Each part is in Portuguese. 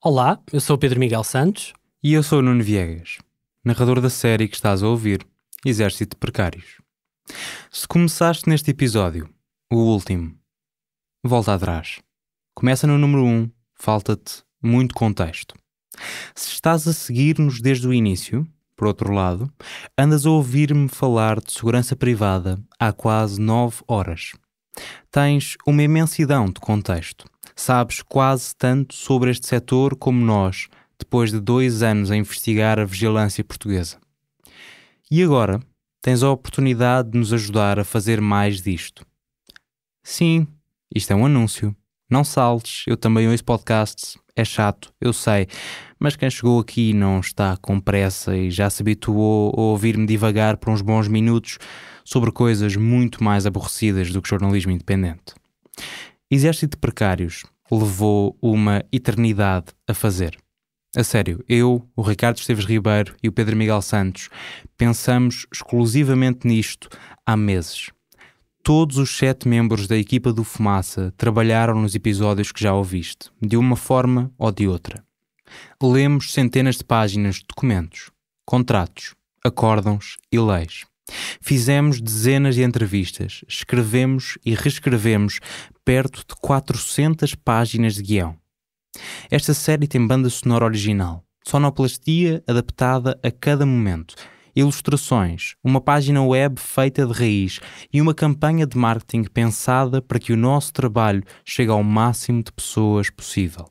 Olá, eu sou o Pedro Miguel Santos. E eu sou o Nuno Viegas, narrador da série que estás a ouvir, Exército de Precários. Se começaste neste episódio, o último, volta atrás. Começa no número 1, falta-te muito contexto. Se estás a seguir-nos desde o início, por outro lado, andas a ouvir-me falar de segurança privada há quase 9 horas. Tens uma imensidão de contexto. Sabes quase tanto sobre este setor como nós, depois de 2 anos a investigar a vigilância portuguesa. E agora tens a oportunidade de nos ajudar a fazer mais disto. Sim, isto é um anúncio. Não saltes, eu também ouço podcasts. É chato, eu sei, mas quem chegou aqui não está com pressa e já se habituou a ouvir-me divagar por uns bons minutos sobre coisas muito mais aborrecidas do que jornalismo independente. Exército de Precários levou uma eternidade a fazer. A sério, eu, o Ricardo Esteves Ribeiro e o Pedro Miguel Santos pensamos exclusivamente nisto há meses. Todos os 7 membros da equipa do Fumaça trabalharam nos episódios que já ouviste, de uma forma ou de outra. Lemos centenas de páginas de documentos, contratos, acórdãos e leis. Fizemos dezenas de entrevistas, escrevemos e reescrevemos perto de 400 páginas de guião. Esta série tem banda sonora original, sonoplastia adaptada a cada momento, ilustrações, uma página web feita de raiz e uma campanha de marketing pensada para que o nosso trabalho chegue ao máximo de pessoas possível.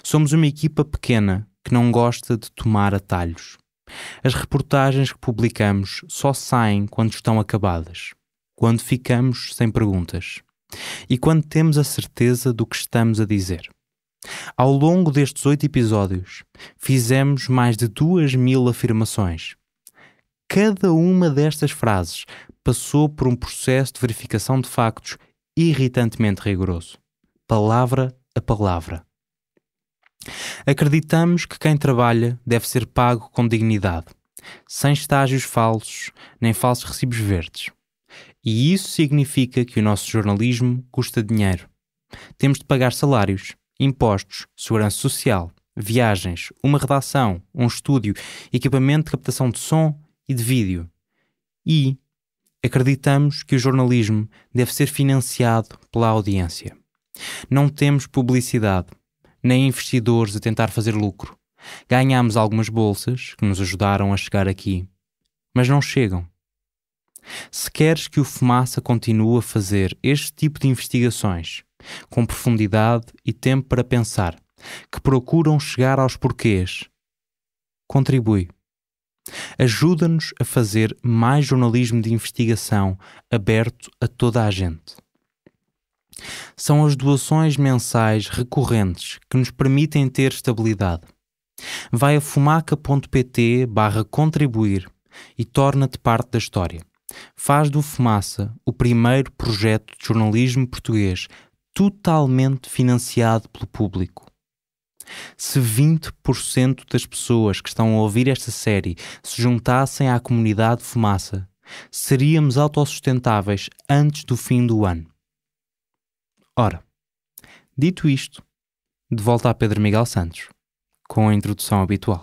Somos uma equipa pequena que não gosta de tomar atalhos. As reportagens que publicamos só saem quando estão acabadas, quando ficamos sem perguntas e quando temos a certeza do que estamos a dizer. Ao longo destes 8 episódios, fizemos mais de 2.000 afirmações. Cada uma destas frases passou por um processo de verificação de factos irritantemente rigoroso, palavra a palavra. Acreditamos que quem trabalha deve ser pago com dignidade, sem estágios falsos nem falsos recibos verdes. E isso significa que o nosso jornalismo custa dinheiro. Temos de pagar salários, impostos, segurança social, viagens, uma redação, um estúdio, equipamento de captação de som e de vídeo. E acreditamos que o jornalismo deve ser financiado pela audiência. Não temos publicidade, nem investidores a tentar fazer lucro. Ganhámos algumas bolsas que nos ajudaram a chegar aqui, mas não chegam. Se queres que o Fumaça continue a fazer este tipo de investigações, com profundidade e tempo para pensar, que procuram chegar aos porquês, contribui. Ajuda-nos a fazer mais jornalismo de investigação aberto a toda a gente. São as doações mensais recorrentes que nos permitem ter estabilidade. Vai a fumaca.pt/contribuir e torna-te parte da história. Faz do Fumaça o primeiro projeto de jornalismo português totalmente financiado pelo público. Se 20% das pessoas que estão a ouvir esta série se juntassem à comunidade Fumaça, seríamos autossustentáveis antes do fim do ano. Ora, dito isto, de volta a Pedro Miguel Santos, com a introdução habitual.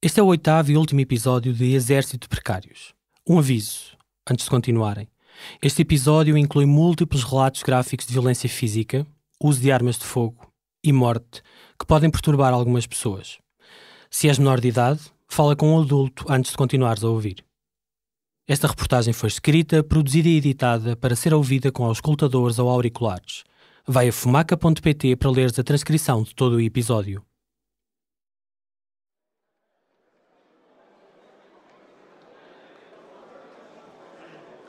Este é o 8º e último episódio de Exército de Precários. Um aviso, antes de continuarem. Este episódio inclui múltiplos relatos gráficos de violência física, uso de armas de fogo e morte que podem perturbar algumas pessoas. Se és menor de idade, fala com um adulto antes de continuares a ouvir. Esta reportagem foi escrita, produzida e editada para ser ouvida com auscultadores ou auriculares. Vai a fumaca.pt para leres a transcrição de todo o episódio.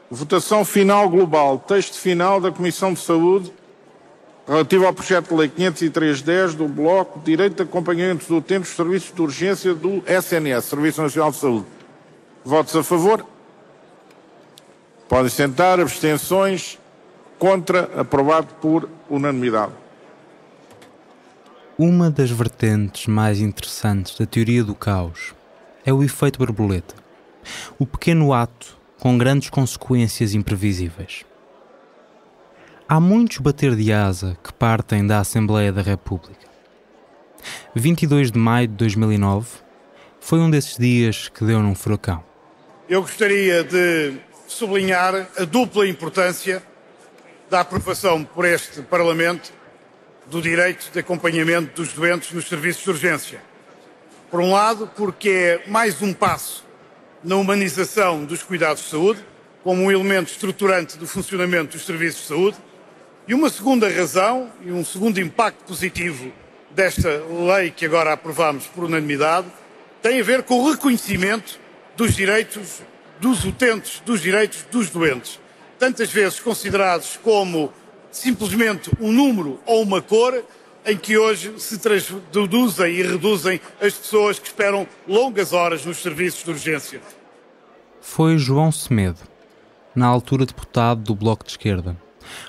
Votação final global. Texto final da Comissão de Saúde relativo ao projeto de lei 503/10 do Bloco de Direito de Acompanhamento dos Utentes dos Serviços de Urgência do SNS, Serviço Nacional de Saúde. Votos a favor? Podem sentar. Abstenções? Contra? Aprovado por unanimidade. Uma das vertentes mais interessantes da teoria do caos é o efeito borboleta. O pequeno ato com grandes consequências imprevisíveis. Há muitos bater de asa que partem da Assembleia da República. 22 de maio de 2009, foi um desses dias que deu num furacão. Eu gostaria de sublinhar a dupla importância da aprovação por este Parlamento do direito de acompanhamento dos doentes nos serviços de urgência. Por um lado, porque é mais um passo na humanização dos cuidados de saúde, como um elemento estruturante do funcionamento dos serviços de saúde, e uma segunda razão e um segundo impacto positivo desta lei que agora aprovamos por unanimidade tem a ver com o reconhecimento dos direitos dos utentes, dos direitos dos doentes, tantas vezes considerados como simplesmente um número ou uma cor, em que hoje se traduzem e reduzem as pessoas que esperam longas horas nos serviços de urgência. Foi João Semedo, na altura deputado do Bloco de Esquerda,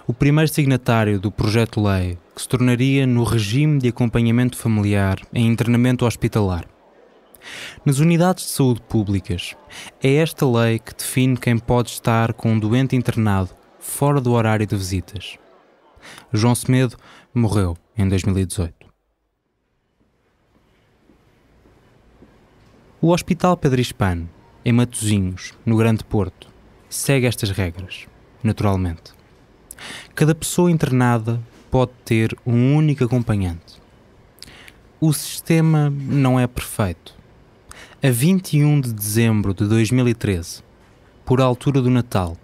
o primeiro signatário do projeto-lei que se tornaria no regime de acompanhamento familiar em internamento hospitalar. Nas unidades de saúde públicas, é esta lei que define quem pode estar com um doente internado fora do horário de visitas. João Semedo morreu em 2018. O Hospital Pedro Hispano, em Matosinhos, no Grande Porto, segue estas regras, naturalmente. Cada pessoa internada pode ter um único acompanhante. O sistema não é perfeito. A 21 de dezembro de 2013, por altura do Natal,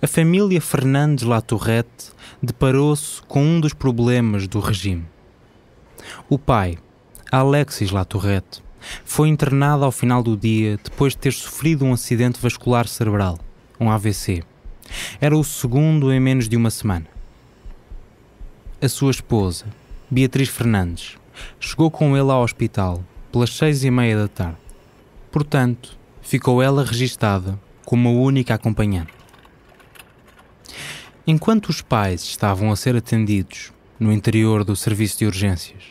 a família Fernandes Latorrete deparou-se com um dos problemas do regime. O pai, Alexis Latorrete, foi internado ao final do dia depois de ter sofrido um acidente vascular cerebral, um AVC. Era o segundo em menos de uma semana. A sua esposa, Beatriz Fernandes, chegou com ele ao hospital pelas 6h30 da tarde. Portanto, ficou ela registada como a única acompanhante. Enquanto os pais estavam a ser atendidos no interior do serviço de urgências,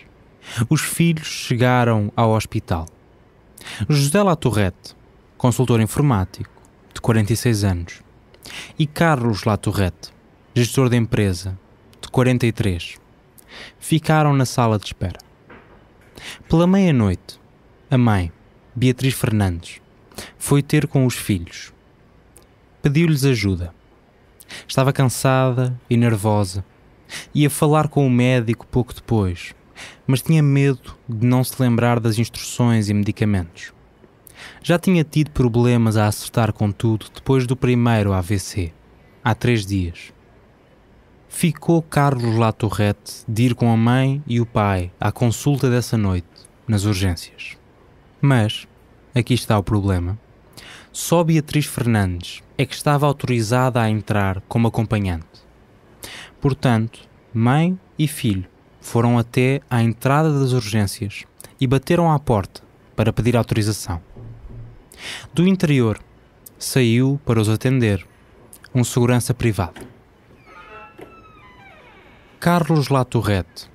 os filhos chegaram ao hospital. José Latorrete, consultor informático, de 46 anos, e Carlos Latorrete, gestor de empresa, de 43, ficaram na sala de espera. Pela meia-noite, a mãe, Beatriz Fernandes, foi ter com os filhos. Pediu-lhes ajuda. Estava cansada e nervosa. Ia falar com o médico pouco depois, mas tinha medo de não se lembrar das instruções e medicamentos. Já tinha tido problemas a acertar com tudo depois do primeiro AVC, há 3 dias. Ficou Carlos Latorrete de ir com a mãe e o pai à consulta dessa noite, nas urgências. Mas, aqui está o problema, só Beatriz Fernandes é que estava autorizada a entrar como acompanhante. Portanto, mãe e filho foram até à entrada das urgências e bateram à porta para pedir autorização. Do interior, saiu para os atender um segurança privado. Carlos Latorrete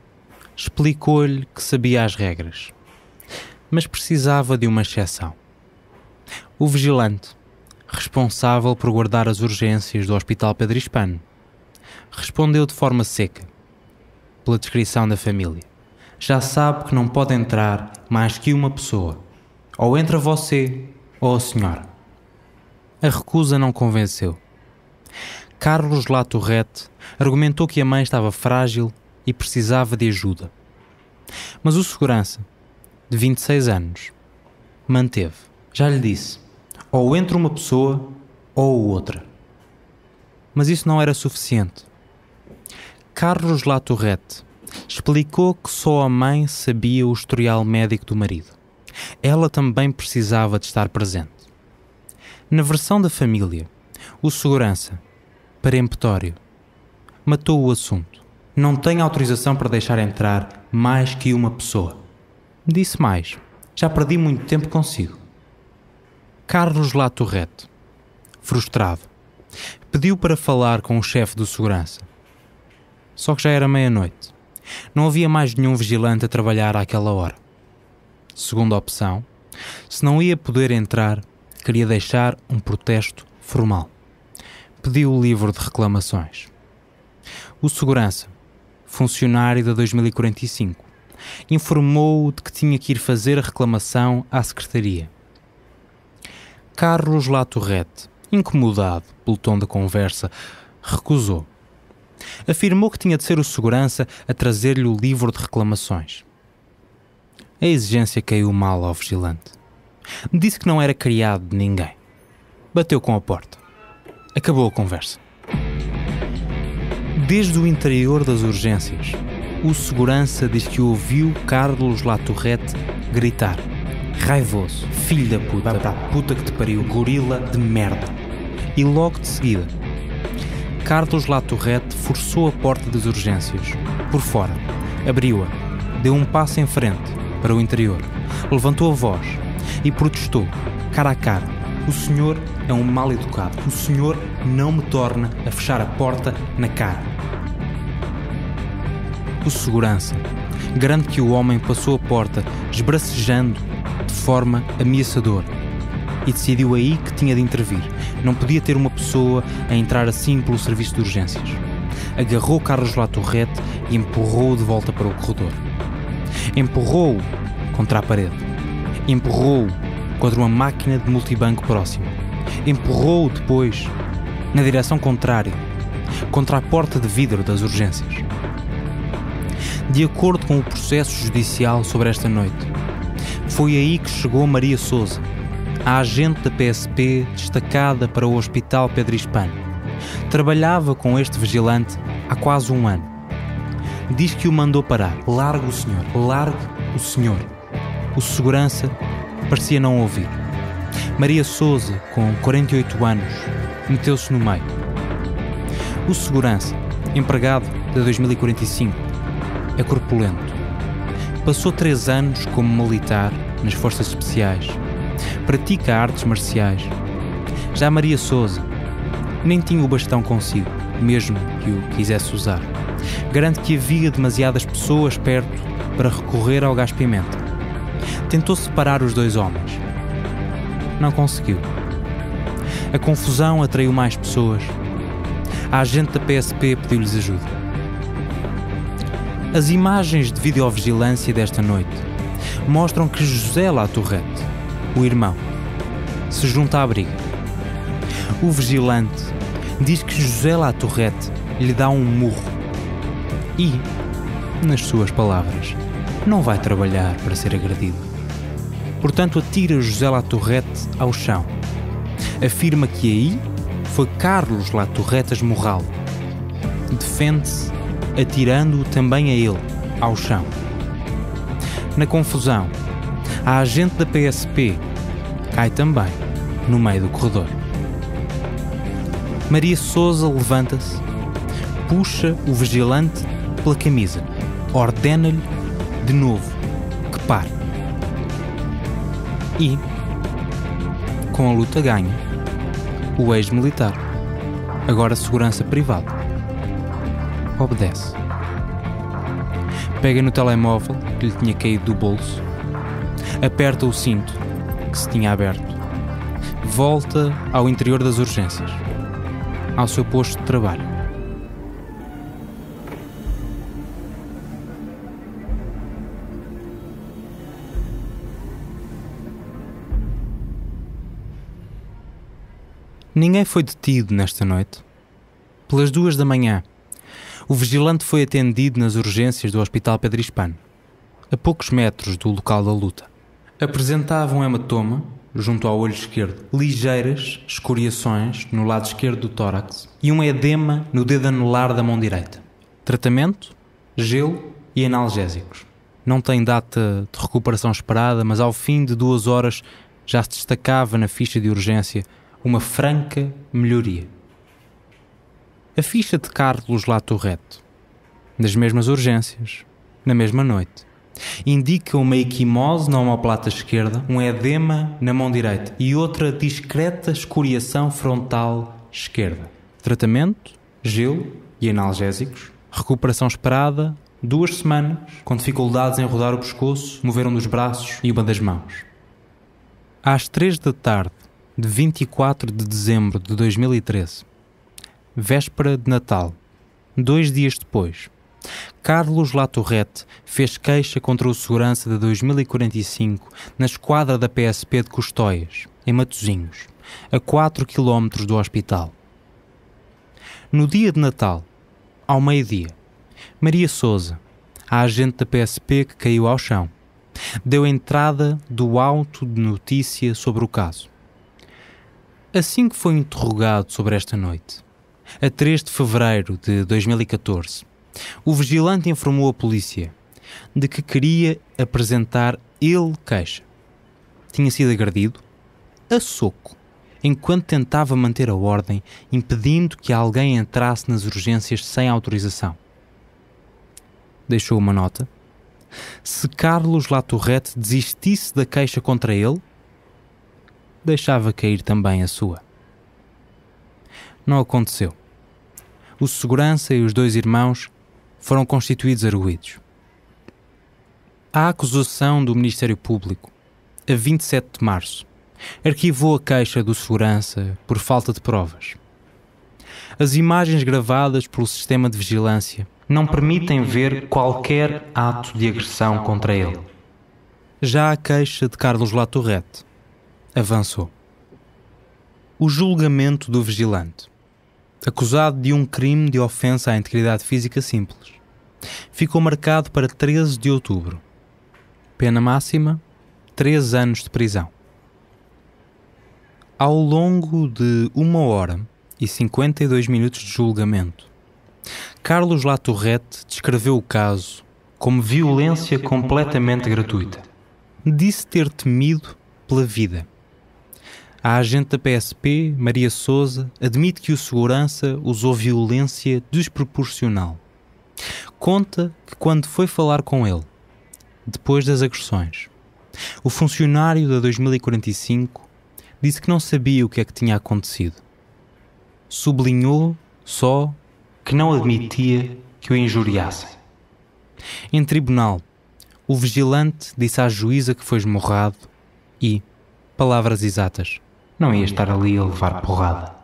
explicou-lhe que sabia as regras, mas precisava de uma exceção. O vigilante, responsável por guardar as urgências do Hospital Pedro Hispano, respondeu de forma seca, pela descrição da família. Já sabe que não pode entrar mais que uma pessoa. Ou entra você ou a senhora. A recusa não convenceu. Carlos Latorrete argumentou que a mãe estava frágil e precisava de ajuda. Mas o segurança, de 26 anos, manteve. Já lhe disse, ou entra uma pessoa ou outra. Mas isso não era suficiente. Carlos Latorrete explicou que só a mãe sabia o historial médico do marido. Ela também precisava de estar presente. Na versão da família, o segurança, peremptório, matou o assunto. Não tenho autorização para deixar entrar mais que uma pessoa. Disse mais. Já perdi muito tempo consigo. Carlos Latorrete, frustrado, pediu para falar com o chefe do segurança. Só que já era meia-noite. Não havia mais nenhum vigilante a trabalhar àquela hora. Segunda opção, se não ia poder entrar, queria deixar um protesto formal. Pediu o livro de reclamações. O segurança, funcionário da 2045, informou-o de que tinha que ir fazer a reclamação à secretaria. Carlos Latourette, incomodado pelo tom da conversa, recusou. Afirmou que tinha de ser o segurança a trazer-lhe o livro de reclamações. A exigência caiu mal ao vigilante. Disse que não era criado de ninguém. Bateu com a porta. Acabou a conversa. Desde o interior das urgências, o segurança diz que ouviu Carlos Latourette gritar: raivoso, filho da puta, vai para a puta que te pariu, gorila de merda. E logo de seguida, Carlos Latourette forçou a porta das urgências, por fora, abriu-a, deu um passo em frente, para o interior, levantou a voz e protestou, cara a cara: o senhor é um mal educado, o senhor não me torna a fechar a porta na cara. O segurança garante que o homem passou a porta esbracejando de forma ameaçadora e decidiu aí que tinha de intervir. Não podia ter uma pessoa a entrar assim pelo serviço de urgências. Agarrou Carlos Latourette e empurrou-o de volta para o corredor. Empurrou-o contra a parede. Empurrou-o contra uma máquina de multibanco próxima. Empurrou-o depois na direção contrária, contra a porta de vidro das urgências. De acordo com o processo judicial sobre esta noite, foi aí que chegou Maria Sousa, a agente da PSP destacada para o Hospital Pedro Hispano. Trabalhava com este vigilante há quase um ano. Diz que o mandou parar. Largue o senhor, largue o senhor. O segurança parecia não ouvir. Maria Sousa, com 48 anos, meteu-se no meio. O segurança, empregado de 2045, é corpulento. Passou 3 anos como militar nas Forças Especiais. Pratica artes marciais. Já Maria Sousa nem tinha o bastão consigo, mesmo que o quisesse usar. Garante que havia demasiadas pessoas perto para recorrer ao gás-pimenta. Tentou separar os 2 homens. Não conseguiu. A confusão atraiu mais pessoas. A agente da PSP pediu-lhes ajuda. As imagens de videovigilância desta noite mostram que José Latourette, o irmão, se junta à briga. O vigilante diz que José Latourette lhe dá um murro e, nas suas palavras, não vai trabalhar para ser agredido. Portanto, atira José Latourette ao chão. Afirma que aí foi Carlos Latourette a esmurrá-lo. Defende-se atirando-o também a ele, ao chão. Na confusão, a agente da PSP cai também no meio do corredor. Maria Sousa levanta-se, puxa o vigilante pela camisa, ordena-lhe de novo que pare. E, com a luta ganha, o ex-militar, agora segurança privado, obedece. Pega no telemóvel que lhe tinha caído do bolso, aperta o cinto que se tinha aberto, volta ao interior das urgências, ao seu posto de trabalho. Ninguém foi detido nesta noite. Pelas 2 da manhã, o vigilante foi atendido nas urgências do Hospital Pedro Hispano, a poucos metros do local da luta. Apresentava um hematoma junto ao olho esquerdo, ligeiras escoriações no lado esquerdo do tórax e um edema no dedo anular da mão direita. Tratamento, gelo e analgésicos. Não tem data de recuperação esperada, mas ao fim de 2 horas já se destacava na ficha de urgência uma franca melhoria. A ficha de Carlos Latourette, das mesmas urgências, na mesma noite, indica uma equimose na omoplata esquerda, um edema na mão direita e outra discreta escoriação frontal esquerda. Tratamento, gelo e analgésicos. Recuperação esperada, 2 semanas, com dificuldades em rodar o pescoço, mover um dos braços e uma das mãos. Às 3 da tarde de 24 de dezembro de 2013, véspera de Natal, 2 dias depois, Carlos Latorrette fez queixa contra o segurança de 2045 na esquadra da PSP de Custóias, em Matosinhos, a 4 km do hospital. No dia de Natal, ao meio-dia, Maria Sousa, a agente da PSP que caiu ao chão, deu entrada do auto de notícia sobre o caso. Assim que foi interrogado sobre esta noite, a 3 de fevereiro de 2014, o vigilante informou a polícia de que queria apresentar ele queixa. Tinha sido agredido a soco enquanto tentava manter a ordem, impedindo que alguém entrasse nas urgências sem autorização. Deixou uma nota. Se Carlos Latorrette desistisse da queixa contra ele, deixava cair também a sua. Não aconteceu. O segurança e os 2 irmãos foram constituídos arguidos. A acusação do Ministério Público, a 27 de março, arquivou a queixa do segurança por falta de provas. As imagens gravadas pelo sistema de vigilância não permitem ver qualquer ato de agressão contra ele. Já a queixa de Carlos Latorrette avançou. O julgamento do vigilante, acusado de um crime de ofensa à integridade física simples, ficou marcado para 13 de outubro. Pena máxima, 3 anos de prisão. Ao longo de 1 hora e 52 minutos de julgamento, Carlos Latorrette descreveu o caso como violência completamente gratuita. Disse ter temido pela vida. A agente da PSP, Maria Sousa, admite que o segurança usou violência desproporcional. Conta que quando foi falar com ele, depois das agressões, o funcionário da 2045 disse que não sabia o que é que tinha acontecido. Sublinhou só que não admitia que o injuriassem. Em tribunal, o vigilante disse à juíza que foi esmurrado e, palavras exatas, não ia estar ali a levar porrada.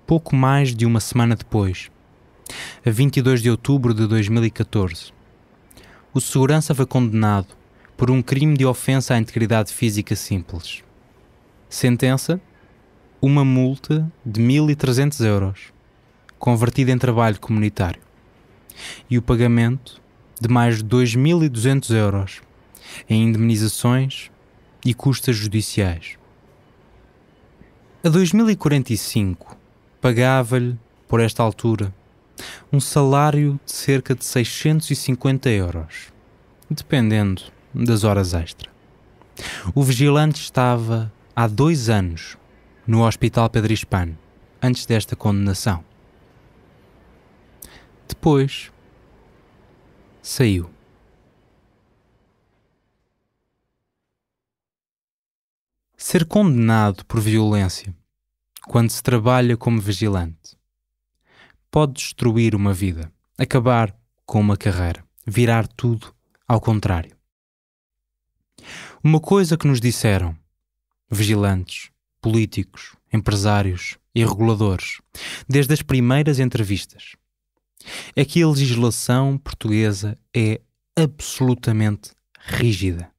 Pouco mais de uma semana depois, a 22 de outubro de 2014, o segurança foi condenado por um crime de ofensa à integridade física simples. Sentença: uma multa de 1.300 euros, convertida em trabalho comunitário, e o pagamento de mais de 2.200 euros em indemnizações e custas judiciais. A 2045 pagava-lhe, por esta altura, um salário de cerca de 650 euros, dependendo das horas extra. O vigilante estava há 2 anos no Hospital Pedro Hispano, antes desta condenação. Depois, saiu. Ser condenado por violência, quando se trabalha como vigilante, pode destruir uma vida, acabar com uma carreira, virar tudo ao contrário. Uma coisa que nos disseram vigilantes, políticos, empresários e reguladores, desde as primeiras entrevistas, é que a legislação portuguesa é absolutamente rígida.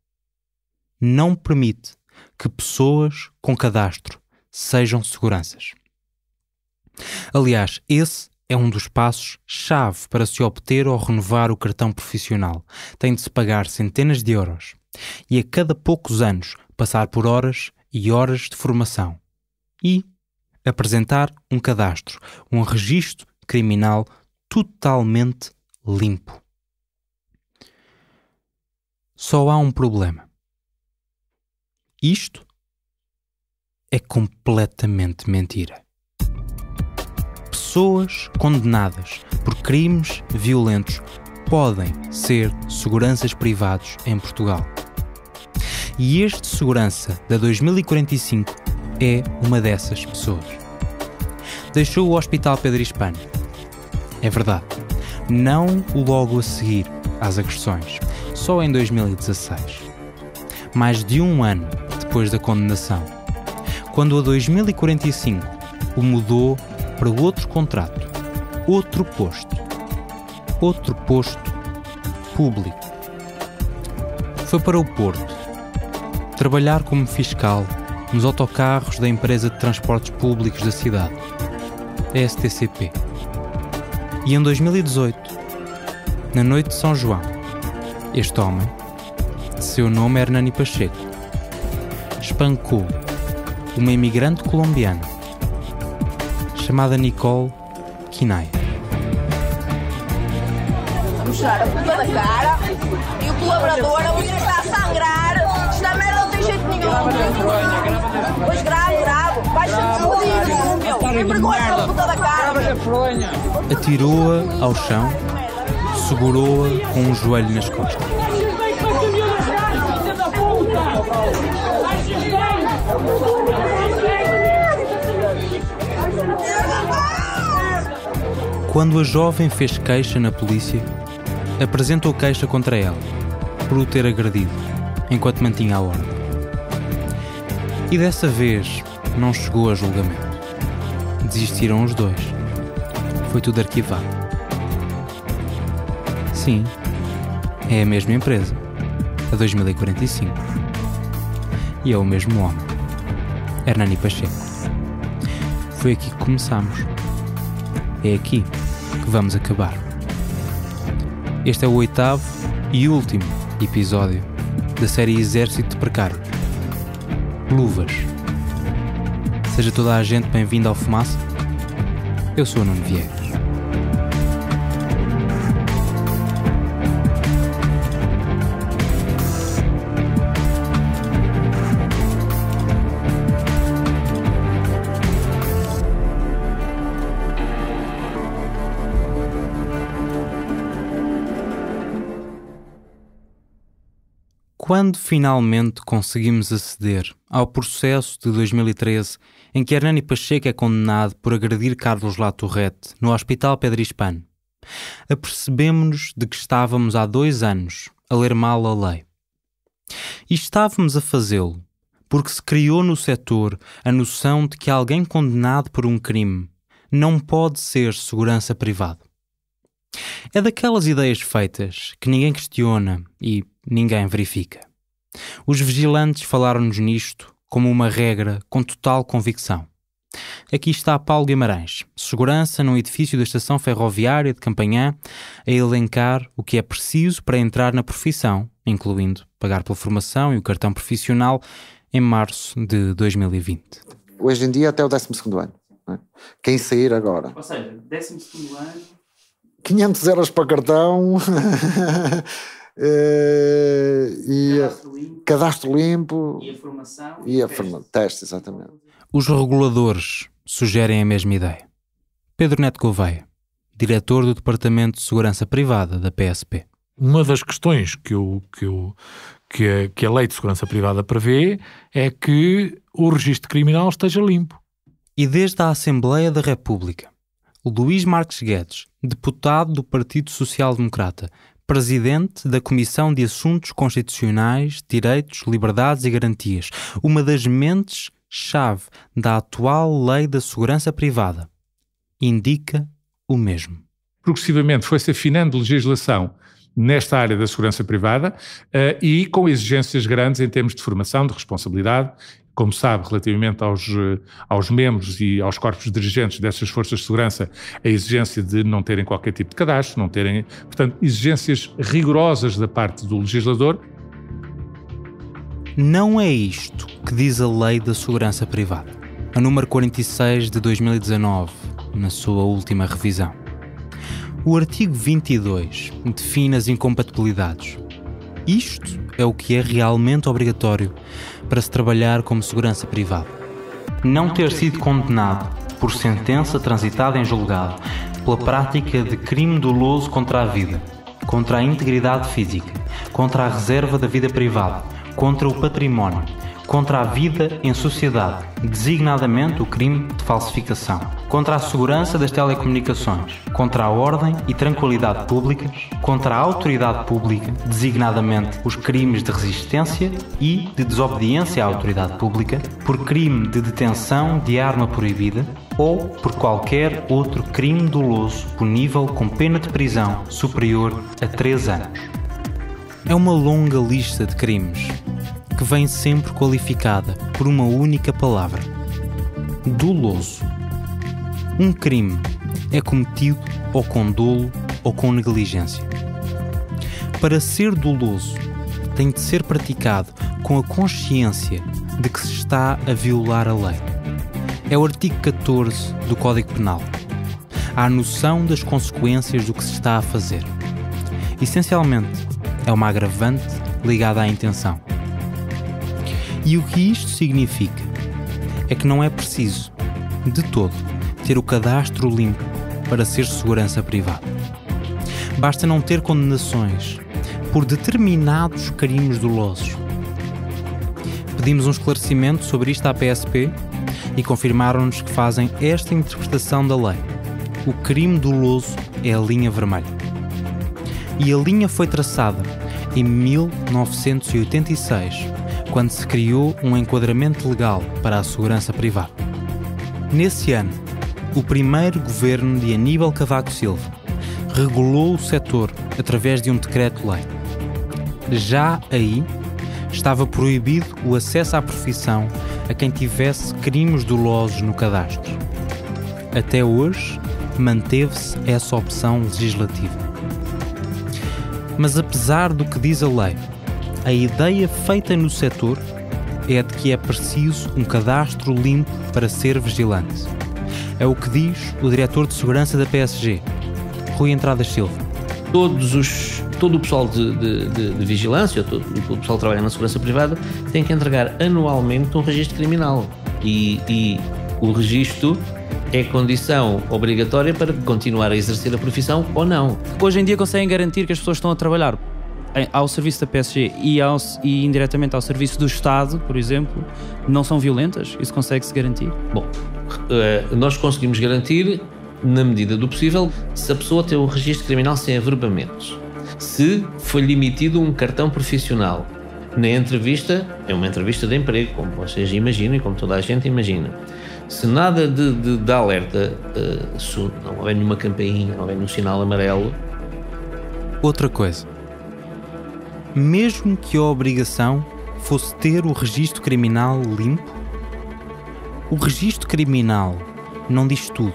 Não permite que pessoas com cadastro sejam seguranças. Aliás, esse é um dos passos-chave para se obter ou renovar o cartão profissional. Tem de se pagar centenas de euros e a cada poucos anos passar por horas e horas de formação e apresentar um cadastro, um registro criminal totalmente limpo. Só há um problema. Isto é completamente mentira. Pessoas condenadas por crimes violentos podem ser seguranças privados em Portugal. E este segurança da 2045 é uma dessas pessoas. Deixou o Hospital Pedro Hispano. É verdade, não logo a seguir às agressões, só em 2016. Mais de 1 ano depois da condenação, quando a 2045 o mudou para outro contrato, outro posto, outro posto público. Foi para o Porto, trabalhar como fiscal nos autocarros da empresa de transportes públicos da cidade, a STCP. E em 2018, na noite de São João, este homem, de seu nome Hernani Pacheco, espancou uma imigrante colombiana chamada Nicole Quinaya. Mostrar a puta da cara e o colaborador, a mulher está a sangrar. Esta merda não tem jeito nenhum. Pois gravo. Baixa-me fodido, meu. Tem vergonha pela puta da cara. Atirou-a ao chão, segurou-a com um joelho nas costas. Quando a jovem fez queixa na polícia, apresentou queixa contra ela por o ter agredido enquanto mantinha a ordem. E dessa vez não chegou a julgamento. Desistiram os dois. Foi tudo arquivado. Sim, é a mesma empresa, a 2045. E é o mesmo homem, Hernani Pacheco. Foi aqui que começamos. É aqui que vamos acabar. Este é o 8º e último episódio da série Exército de Precários. Luvas. Seja toda a gente bem-vinda ao Fumaça. Eu sou o Nuno Viegas. Quando finalmente conseguimos aceder ao processo de 2013 em que Hernani Pacheco é condenado por agredir Carlos Latorrete no Hospital Pedro Hispano, apercebemos-nos de que estávamos há 2 anos a ler mal a lei. E estávamos a fazê-lo porque se criou no setor a noção de que alguém condenado por um crime não pode ser segurança privada. É daquelas ideias feitas que ninguém questiona e ninguém verifica. Os vigilantes falaram-nos nisto como uma regra com total convicção. Aqui está Paulo Guimarães, segurança num edifício da estação ferroviária de Campanhã, a elencar o que é preciso para entrar na profissão, incluindo pagar pela formação e o cartão profissional, em março de 2020. Hoje em dia até o 12º ano. Não é? Quem sair agora. Ou seja, 12º ano... 500 euros para cartão e cadastro limpo e a formação, teste, exatamente. Os reguladores sugerem a mesma ideia. Pedro Neto Gouveia, diretor do Departamento de Segurança Privada da PSP. Uma das questões que a Lei de Segurança Privada prevê é que o registro criminal esteja limpo. E desde a Assembleia da República, Luís Marques Guedes, deputado do Partido Social Democrata, presidente da Comissão de Assuntos Constitucionais, Direitos, Liberdades e Garantias, uma das mentes-chave da atual Lei da Segurança Privada, indica o mesmo. Progressivamente foi-se afinando legislação nesta área da segurança privada e com exigências grandes em termos de formação, de responsabilidade. Como sabe, relativamente aos membros e aos corpos dirigentes dessas forças de segurança, a exigência de não terem qualquer tipo de cadastro, não terem, portanto, exigências rigorosas da parte do legislador. Não é isto que diz a Lei da Segurança Privada, a número 46 de 2019, na sua última revisão. O artigo 22 define as incompatibilidades. Isto é o que é realmente obrigatório para se trabalhar como segurança privada. Não ter sido condenado por sentença transitada em julgado pela prática de crime doloso contra a vida, contra a integridade física, contra a reserva da vida privada, contra o património, contra a vida em sociedade, designadamente o crime de falsificação, contra a segurança das telecomunicações, contra a ordem e tranquilidade públicas, contra a autoridade pública, designadamente os crimes de resistência e de desobediência à autoridade pública, por crime de detenção de arma proibida ou por qualquer outro crime doloso punível com pena de prisão superior a 3 anos. É uma longa lista de crimes que vem sempre qualificada por uma única palavra: doloso. Um crime é cometido ou com dolo ou com negligência. Para ser doloso, tem de ser praticado com a consciência de que se está a violar a lei. É o artigo 14 do Código Penal. Há a noção das consequências do que se está a fazer. Essencialmente, é uma agravante ligada à intenção. E o que isto significa é que não é preciso, de todo, ter o cadastro limpo para ser segurança privada. Basta não ter condenações por determinados crimes dolosos. Pedimos um esclarecimento sobre isto à PSP e confirmaram-nos que fazem esta interpretação da lei. O crime doloso é a linha vermelha. E a linha foi traçada em 1986, quando se criou um enquadramento legal para a segurança privada. Nesse ano, o primeiro governo de Aníbal Cavaco Silva regulou o setor através de um decreto-lei. Já aí, estava proibido o acesso à profissão a quem tivesse crimes dolosos no cadastro. Até hoje, manteve-se essa opção legislativa. Mas apesar do que diz a lei, a ideia feita no setor é a de que é preciso um cadastro limpo para ser vigilante. É o que diz o diretor de segurança da PSG, Rui Entradas Silva. Todo o pessoal de vigilância, todo o pessoal que trabalha na segurança privada, tem que entregar anualmente um registro criminal. E o registro é condição obrigatória para continuar a exercer a profissão ou não. Hoje em dia conseguem garantir que as pessoas estão a trabalhar ao serviço da PSG e indiretamente ao serviço do Estado, por exemplo, não são violentas? Isso consegue-se garantir? Bom, nós conseguimos garantir, na medida do possível, se a pessoa tem o registro criminal sem averbamentos. Se foi-lhe emitido um cartão profissional. Na entrevista, é uma entrevista de emprego, como vocês imaginam e como toda a gente imagina. Se nada de alerta, se não houver nenhuma campainha, não houver nenhum sinal amarelo. Outra coisa. Mesmo que a obrigação fosse ter o registro criminal limpo, o registro criminal não diz tudo.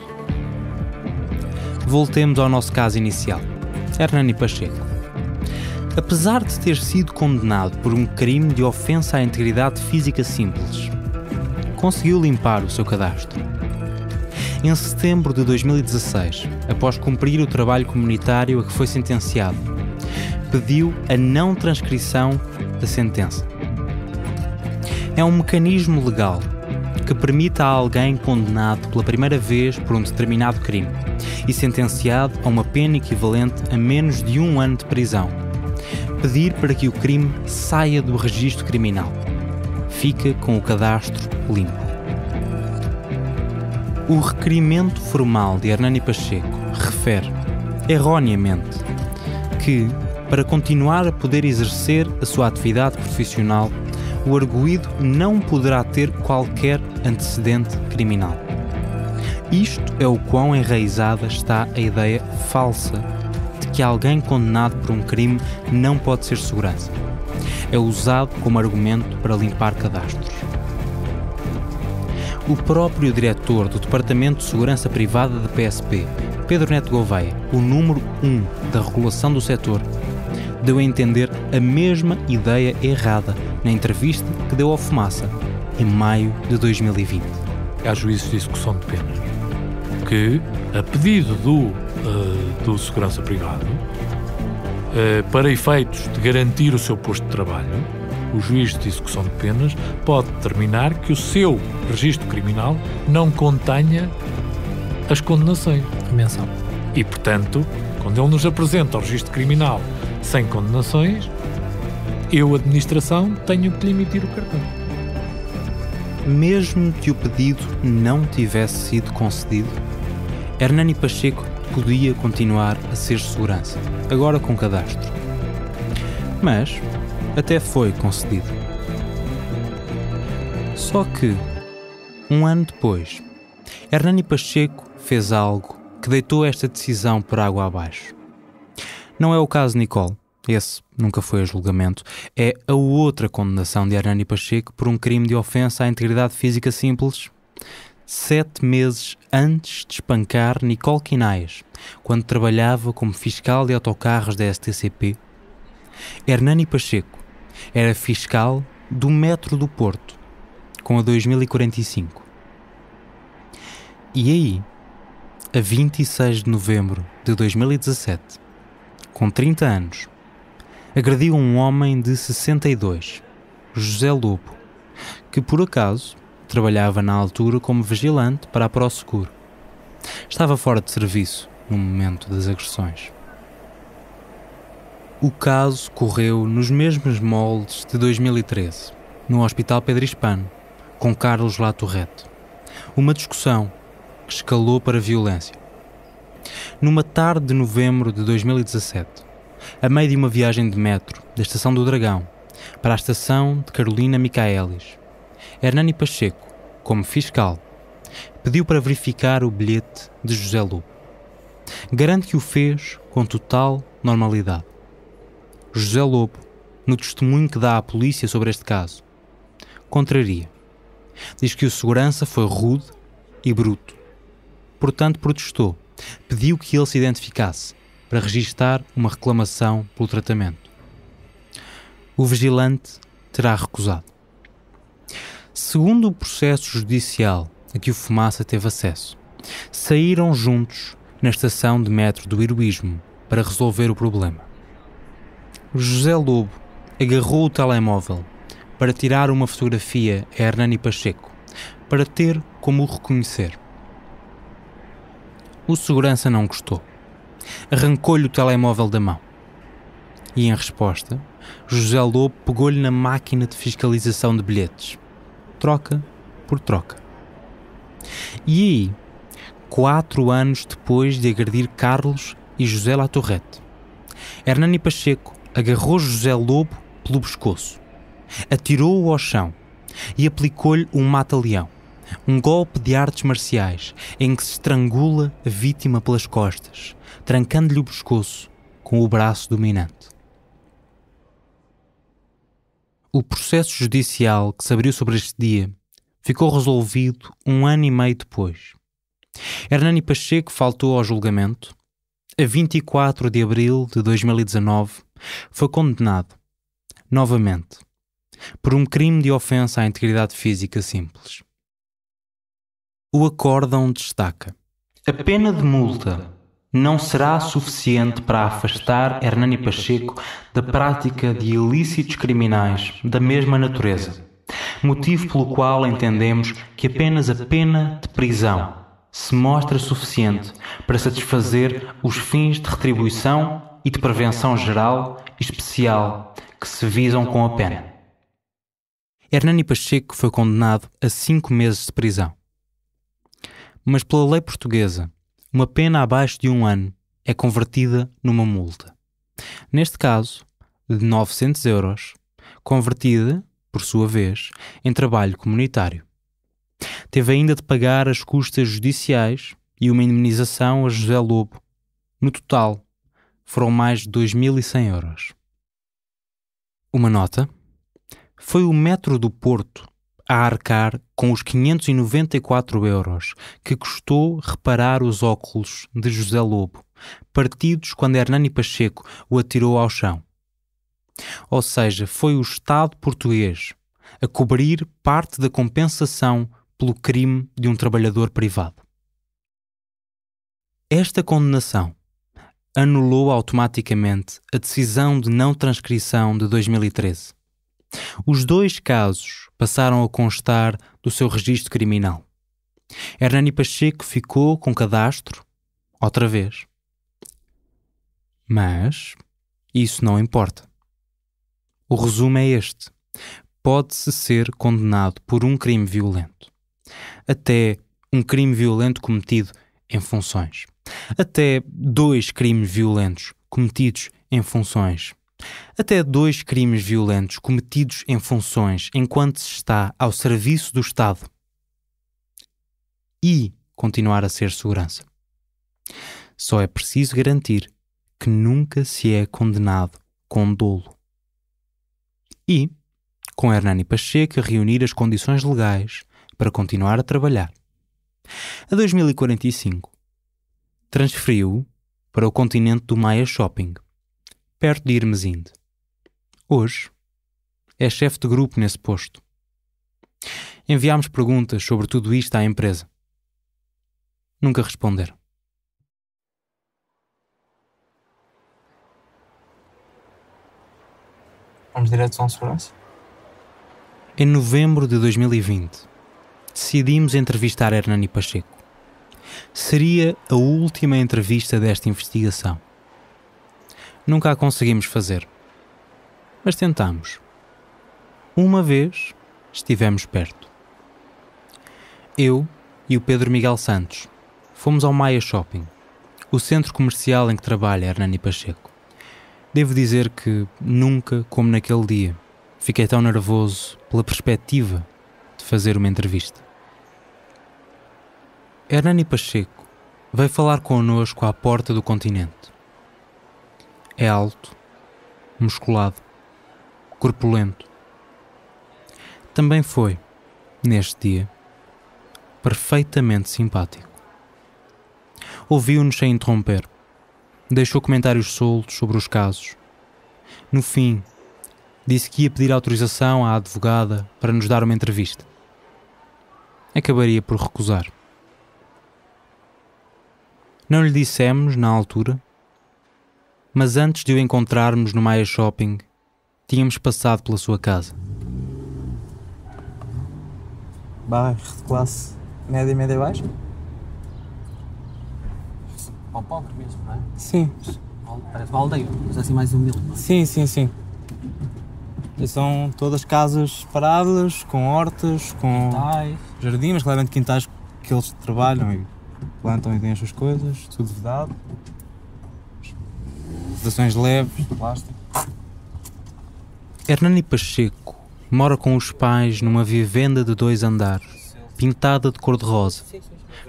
Voltemos ao nosso caso inicial. Hernani Pacheco. Apesar de ter sido condenado por um crime de ofensa à integridade física simples, conseguiu limpar o seu cadastro. Em setembro de 2016, após cumprir o trabalho comunitário a que foi sentenciado, pediu a não transcrição da sentença. É um mecanismo legal que permite a alguém condenado pela primeira vez por um determinado crime e sentenciado a uma pena equivalente a menos de 1 ano de prisão, pedir para que o crime saia do registro criminal. Fica com o cadastro limpo. O requerimento formal de Hernani Pacheco refere, erroneamente, que, para continuar a poder exercer a sua atividade profissional, o arguido não poderá ter qualquer antecedente criminal. Isto é o quão enraizada está a ideia falsa de que alguém condenado por um crime não pode ser segurança. É usado como argumento para limpar cadastros. O próprio diretor do Departamento de Segurança Privada da PSP, Pedro Neto Gouveia, o número 1 da regulação do setor, deu a entender a mesma ideia errada na entrevista que deu ao Fumaça, em maio de 2020. Há juízes de execução de penas que, a pedido do segurança privado, para efeitos de garantir o seu posto de trabalho, o juiz de execução de penas pode determinar que o seu registro criminal não contenha as condenações. Menção. E, portanto, quando ele nos apresenta o registro criminal sem condenações, eu, administração, tenho que lhe emitir o cartão. mesmo que o pedido não tivesse sido concedido, Hernani Pacheco podia continuar a ser segurança, agora com cadastro. Mas até foi concedido. Só que, um ano depois, Hernani Pacheco fez algo que deitou esta decisão por água abaixo. Não é o caso Nicole, esse nunca foi a julgamento, é a outra condenação de Hernani Pacheco por um crime de ofensa à integridade física simples, 7 meses antes de espancar Nicole Quinaias, quando trabalhava como fiscal de autocarros da STCP. Hernani Pacheco era fiscal do metro do Porto, com a 2045. E aí, a 26 de novembro de 2017, com 30 anos, agrediu um homem de 62, José Lobo, que por acaso trabalhava na altura como vigilante para a Prosegur. Estava fora de serviço no momento das agressões. O caso correu nos mesmos moldes de 2013, no Hospital Pedro Hispano, com Carlos Latorrete. Uma discussão que escalou para violência. Numa tarde de novembro de 2017, a meio de uma viagem de metro da Estação do Dragão para a estação de Carolina Micaelis, Hernani Pacheco, como fiscal, pediu para verificar o bilhete de José Lobo. Garante que o fez com total normalidade. José Lobo, no testemunho que dá à polícia sobre este caso, contraria. Diz que o segurança foi rude e bruto. Portanto, protestou. Pediu que ele se identificasse para registar uma reclamação pelo tratamento. O vigilante terá recusado. Segundo o processo judicial a que o Fumaça teve acesso, saíram juntos na estação de metro do Heroísmo para resolver o problema. José Lobo agarrou o telemóvel para tirar uma fotografia a Hernani Pacheco, para ter como o reconhecer. O segurança não gostou. Arrancou-lhe o telemóvel da mão. E, em resposta, José Lobo pegou-lhe na máquina de fiscalização de bilhetes. Troca por troca. E aí, 4 anos depois de agredir Carlos e José Latorrete, Hernani Pacheco agarrou José Lobo pelo pescoço, atirou-o ao chão e aplicou-lhe um mata-leão, um golpe de artes marciais em que se estrangula a vítima pelas costas, trancando-lhe o pescoço com o braço dominante. O processo judicial que se abriu sobre este dia ficou resolvido 1 ano e meio depois. Hernani Pacheco faltou ao julgamento. A 24 de abril de 2019 foi condenado, novamente, por um crime de ofensa à integridade física simples. O acórdão destaca: a pena de multa não será suficiente para afastar Hernani Pacheco da prática de ilícitos criminais da mesma natureza, motivo pelo qual entendemos que apenas a pena de prisão se mostra suficiente para satisfazer os fins de retribuição e de prevenção geral e especial que se visam com a pena. Hernani Pacheco foi condenado a 5 meses de prisão. Mas pela lei portuguesa, uma pena abaixo de 1 ano é convertida numa multa. Neste caso, de 900 €, convertida, por sua vez, em trabalho comunitário. Teve ainda de pagar as custas judiciais e uma indemnização a José Lobo. No total, foram mais de 2.100 €. Uma nota: foi o metro do Porto a arcar com os 594 € que custou reparar os óculos de José Lobo, partidos quando Hernani Pacheco o atirou ao chão. Ou seja, foi o Estado português a cobrir parte da compensação pelo crime de um trabalhador privado. Esta condenação anulou automaticamente a decisão de não transcrição de 2013. Os 2 casos passaram a constar do seu registro criminal. Hernani Pacheco ficou com cadastro, outra vez. Mas isso não importa. O resumo é este. pode-se ser condenado por um crime violento. Até um crime violento cometido em funções. Até 2 crimes violentos cometidos em funções. Até 2 crimes violentos cometidos em funções enquanto se está ao serviço do Estado. E continuar a ser segurança. Só é preciso garantir que nunca se é condenado com dolo. E, com Hernani Pacheco a reunir as condições legais para continuar a trabalhar. A 2045, transferiu-o para o continente do Maia Shopping, perto de Irmesinde. Hoje, é chefe de grupo nesse posto. Enviámos perguntas sobre tudo isto à empresa. Nunca responderam. Vamos direto à segurança? Em novembro de 2020, decidimos entrevistar Hernani Pacheco. Seria a última entrevista desta investigação. Nunca a conseguimos fazer, mas tentámos. Uma vez estivemos perto. Eu e o Pedro Miguel Santos fomos ao Maia Shopping, o centro comercial em que trabalha Hernani Pacheco. Devo dizer que nunca, como naquele dia, fiquei tão nervoso pela perspectiva de fazer uma entrevista. Hernani Pacheco veio falar connosco à porta do continente. É alto, musculado, corpulento. Também foi, neste dia, perfeitamente simpático. Ouviu-nos sem interromper. Deixou comentários soltos sobre os casos. No fim, disse que ia pedir autorização à advogada para nos dar uma entrevista. Acabaria por recusar. Não lhe dissemos, na altura, mas antes de o encontrarmos no Maia Shopping, tínhamos passado pela sua casa. Bairro de classe média e média baixa? Ao pobre mesmo, não é? Sim. Parece uma aldeia, mas assim mais humilde. Sim. E são todas casas separadas, com hortas, com quintais, jardim, mas claramente quintais que eles trabalham e plantam e têm as suas coisas, tudo vedado. Vedações leves, plástico. Hernani Pacheco mora com os pais numa vivenda de 2 andares, pintada de cor-de-rosa,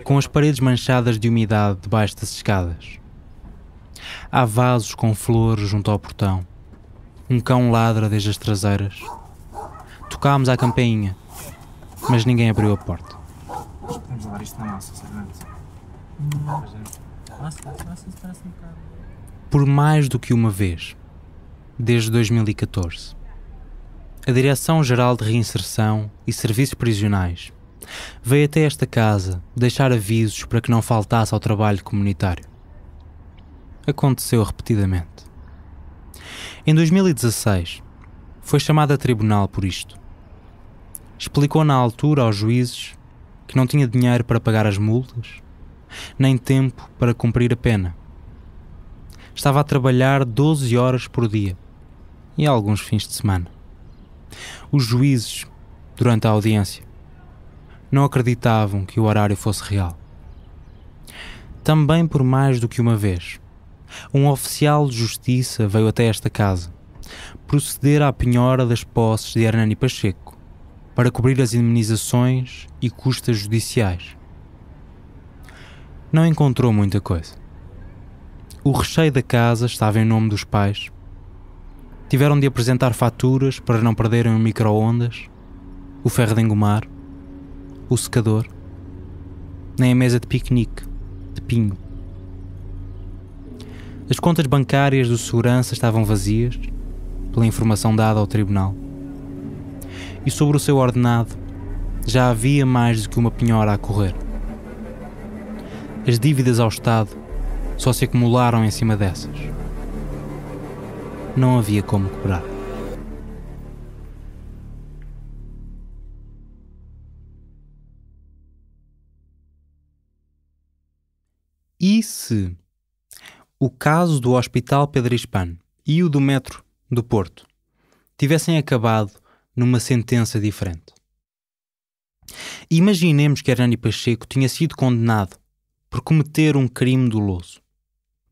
com as paredes manchadas de umidade debaixo das escadas. Há vasos com flores junto ao portão. Um cão ladra desde as traseiras. Tocámos à campainha, mas ninguém abriu a porta. Podemos levar isto na massa, certamente. Por mais do que uma vez, desde 2014, a Direção-Geral de Reinserção e Serviços Prisionais veio até esta casa deixar avisos para que não faltasse ao trabalho comunitário. Aconteceu repetidamente. Em 2016, foi chamado a tribunal por isto. Explicou na altura aos juízes que não tinha dinheiro para pagar as multas, nem tempo para cumprir a pena. Estava a trabalhar 12 horas por dia e alguns fins de semana. Os juízes, durante a audiência, não acreditavam que o horário fosse real. Também por mais do que uma vez, um oficial de justiça veio até esta casa proceder à penhora das posses de Hernani Pacheco para cobrir as indemnizações e custas judiciais. Não encontrou muita coisa. O recheio da casa estava em nome dos pais. Tiveram de apresentar faturas para não perderem o micro-ondas, o ferro de engomar, o secador, nem a mesa de piquenique, de pinho. As contas bancárias do segurança estavam vazias, pela informação dada ao tribunal. E sobre o seu ordenado, já havia mais do que uma penhora a correr. As dívidas ao Estado só se acumularam em cima dessas. Não havia como cobrar. E se o caso do Hospital Pedro Hispano e o do Metro do Porto tivessem acabado numa sentença diferente. Imaginemos que Hernani Pacheco tinha sido condenado por cometer um crime doloso,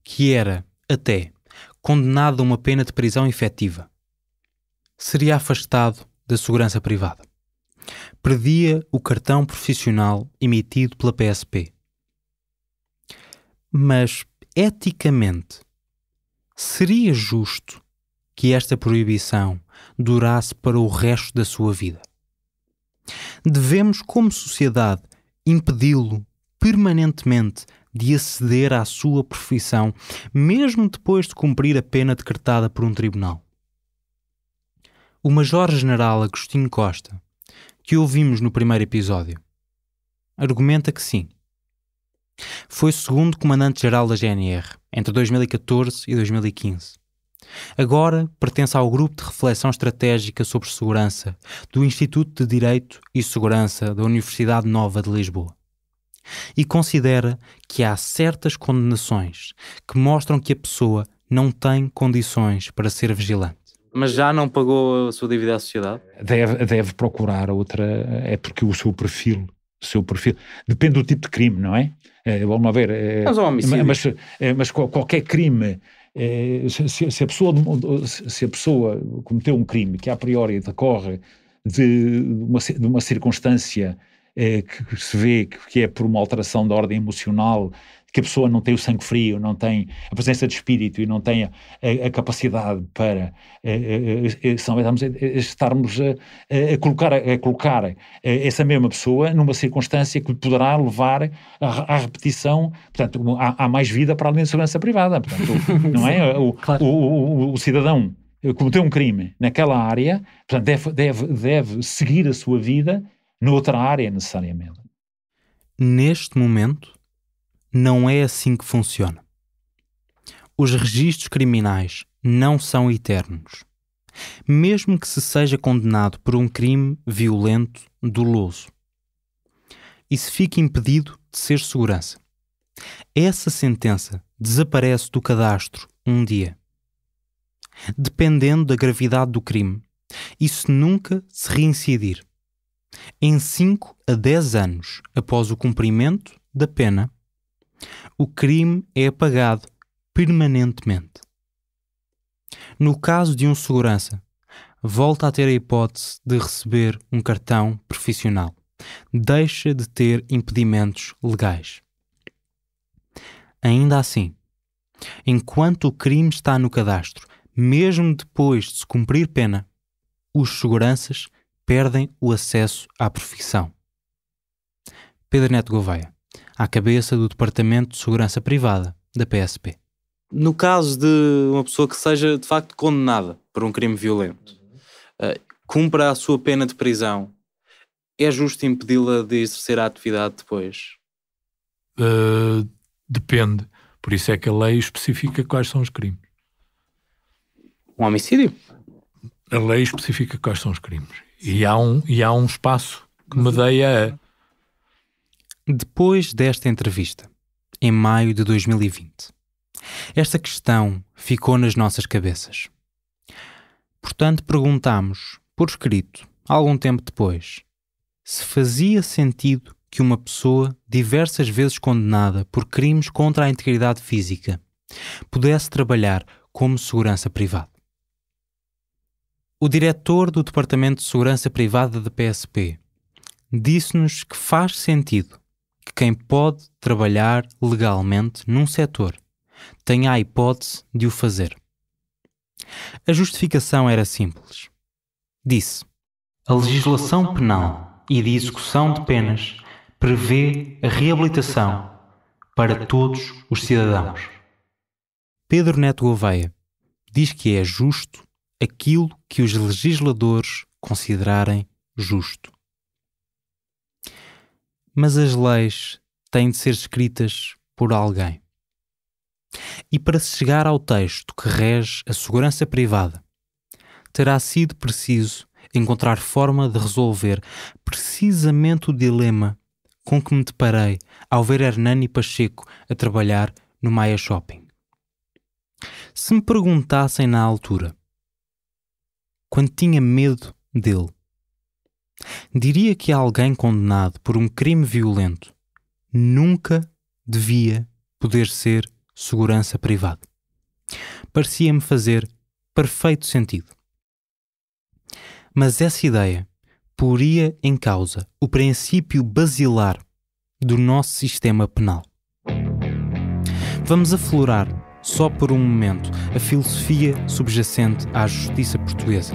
que era, até, condenado a uma pena de prisão efetiva. Seria afastado da segurança privada. Perdia o cartão profissional emitido pela PSP. Mas, eticamente, seria justo que esta proibição durasse para o resto da sua vida? Devemos, como sociedade, impedi-lo permanentemente de aceder à sua profissão, mesmo depois de cumprir a pena decretada por um tribunal? O Major-General Agostinho Costa, que ouvimos no primeiro episódio, argumenta que sim. Foi segundo comandante-geral da GNR entre 2014 e 2015. Agora pertence ao Grupo de Reflexão Estratégica sobre Segurança do Instituto de Direito e Segurança da Universidade Nova de Lisboa. E considera que há certas condenações que mostram que a pessoa não tem condições para ser vigilante. Mas já não pagou a sua dívida à sociedade? Deve procurar outra, é porque o seu perfil, depende do tipo de crime, não é? Vamos ver. Mas qualquer crime, se a pessoa cometeu um crime que a priori decorre de uma circunstância que se vê que é por uma alteração da ordem emocional, que a pessoa não tem o sangue frio, não tem a presença de espírito e não tem a capacidade para estarmos a colocar essa mesma pessoa numa circunstância que poderá levar à repetição. Portanto, há mais vida para além da segurança privada. Portanto, não é? O cidadão cometeu um crime naquela área, portanto, deve seguir a sua vida noutra área necessariamente. Neste momento, não é assim que funciona. Os registros criminais não são eternos. Mesmo que se seja condenado por um crime violento, doloso, e se fique impedido de ser segurança, essa sentença desaparece do cadastro um dia. Dependendo da gravidade do crime, e se nunca se reincidir, em 5 a 10 anos após o cumprimento da pena, o crime é apagado permanentemente. No caso de um segurança, volta a ter a hipótese de receber um cartão profissional. Deixa de ter impedimentos legais. Ainda assim, enquanto o crime está no cadastro, mesmo depois de se cumprir pena, os seguranças perdem o acesso à profissão. Pedro Neto Gouveia, à cabeça do Departamento de Segurança Privada da PSP. No caso de uma pessoa que seja de facto condenada por um crime violento, cumpra a sua pena de prisão, é justo impedi-la de exercer a atividade depois? Depende. Por isso é que a lei especifica quais são os crimes. Um homicídio? A lei especifica quais são os crimes. E há um espaço que medeia a... Depois desta entrevista, em maio de 2020, esta questão ficou nas nossas cabeças. Portanto, perguntámos, por escrito, algum tempo depois, se fazia sentido que uma pessoa diversas vezes condenada por crimes contra a integridade física pudesse trabalhar como segurança privada. O diretor do Departamento de Segurança Privada da PSP disse-nos que faz sentido que quem pode trabalhar legalmente num setor tenha a hipótese de o fazer. A justificação era simples. Disse: a legislação penal e de execução de penas prevê a reabilitação para todos os cidadãos. Pedro Neto Gouveia diz que é justo aquilo que os legisladores considerarem justo. Mas as leis têm de ser escritas por alguém. E para se chegar ao texto que rege a segurança privada, terá sido preciso encontrar forma de resolver precisamente o dilema com que me deparei ao ver Hernani Pacheco a trabalhar no Maia Shopping. Se me perguntassem na altura, quando tinha medo dele. Diria que alguém condenado por um crime violento nunca devia poder ser segurança privada. Parecia-me fazer perfeito sentido. Mas essa ideia poria em causa o princípio basilar do nosso sistema penal. Vamos aflorar, só por um momento, a filosofia subjacente à justiça portuguesa.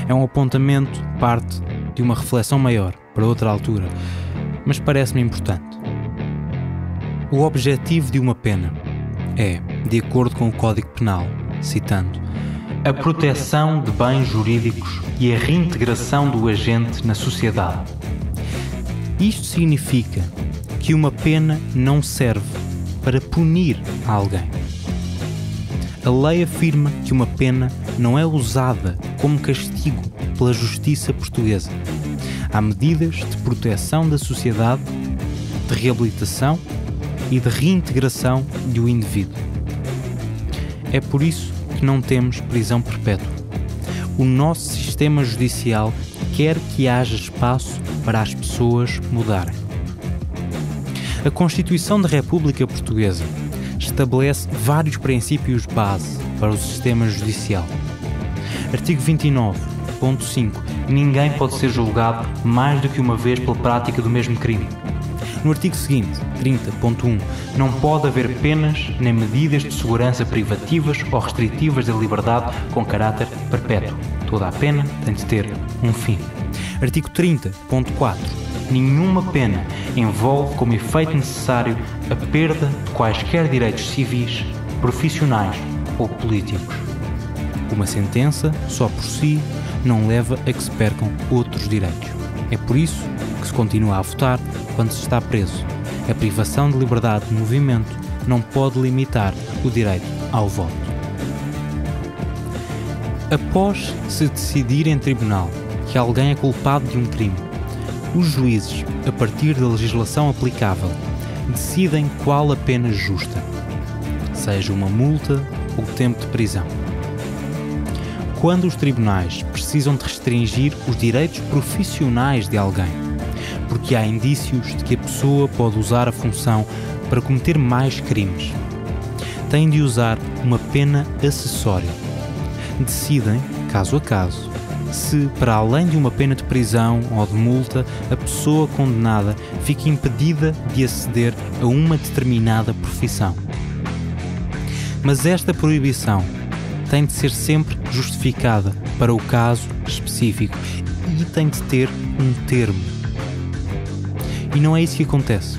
É um apontamento, parte de uma reflexão maior, para outra altura, mas parece-me importante. O objetivo de uma pena é, de acordo com o Código Penal, citando, a proteção de bens jurídicos e a reintegração do agente na sociedade. Isto significa que uma pena não serve para punir alguém. A lei afirma que uma pena não é usada como castigo pela justiça portuguesa. Há medidas de proteção da sociedade, de reabilitação e de reintegração do indivíduo. É por isso que não temos prisão perpétua. O nosso sistema judicial quer que haja espaço para as pessoas mudarem. A Constituição da República Portuguesa estabelece vários princípios base para o sistema judicial. Artigo 29.5. Ninguém pode ser julgado mais do que uma vez pela prática do mesmo crime. No artigo seguinte, 30.1, não pode haver penas nem medidas de segurança privativas ou restritivas da liberdade com caráter perpétuo. Toda a pena tem de ter um fim. Artigo 30.4. Nenhuma pena envolve como efeito necessário a perda de quaisquer direitos civis, profissionais ou políticos. Uma sentença, só por si, não leva a que se percam outros direitos. É por isso que se continua a votar quando se está preso. A privação de liberdade de movimento não pode limitar o direito ao voto. Após se decidir em tribunal que alguém é culpado de um crime, os juízes, a partir da legislação aplicável, decidem qual a pena justa, seja uma multa ou tempo de prisão. Quando os tribunais precisam de restringir os direitos profissionais de alguém, porque há indícios de que a pessoa pode usar a função para cometer mais crimes, têm de usar uma pena acessória. Decidem, caso a caso, se, para além de uma pena de prisão ou de multa, a pessoa condenada fica impedida de aceder a uma determinada profissão. Mas esta proibição tem de ser sempre justificada para o caso específico e tem de ter um termo. E não é isso que acontece.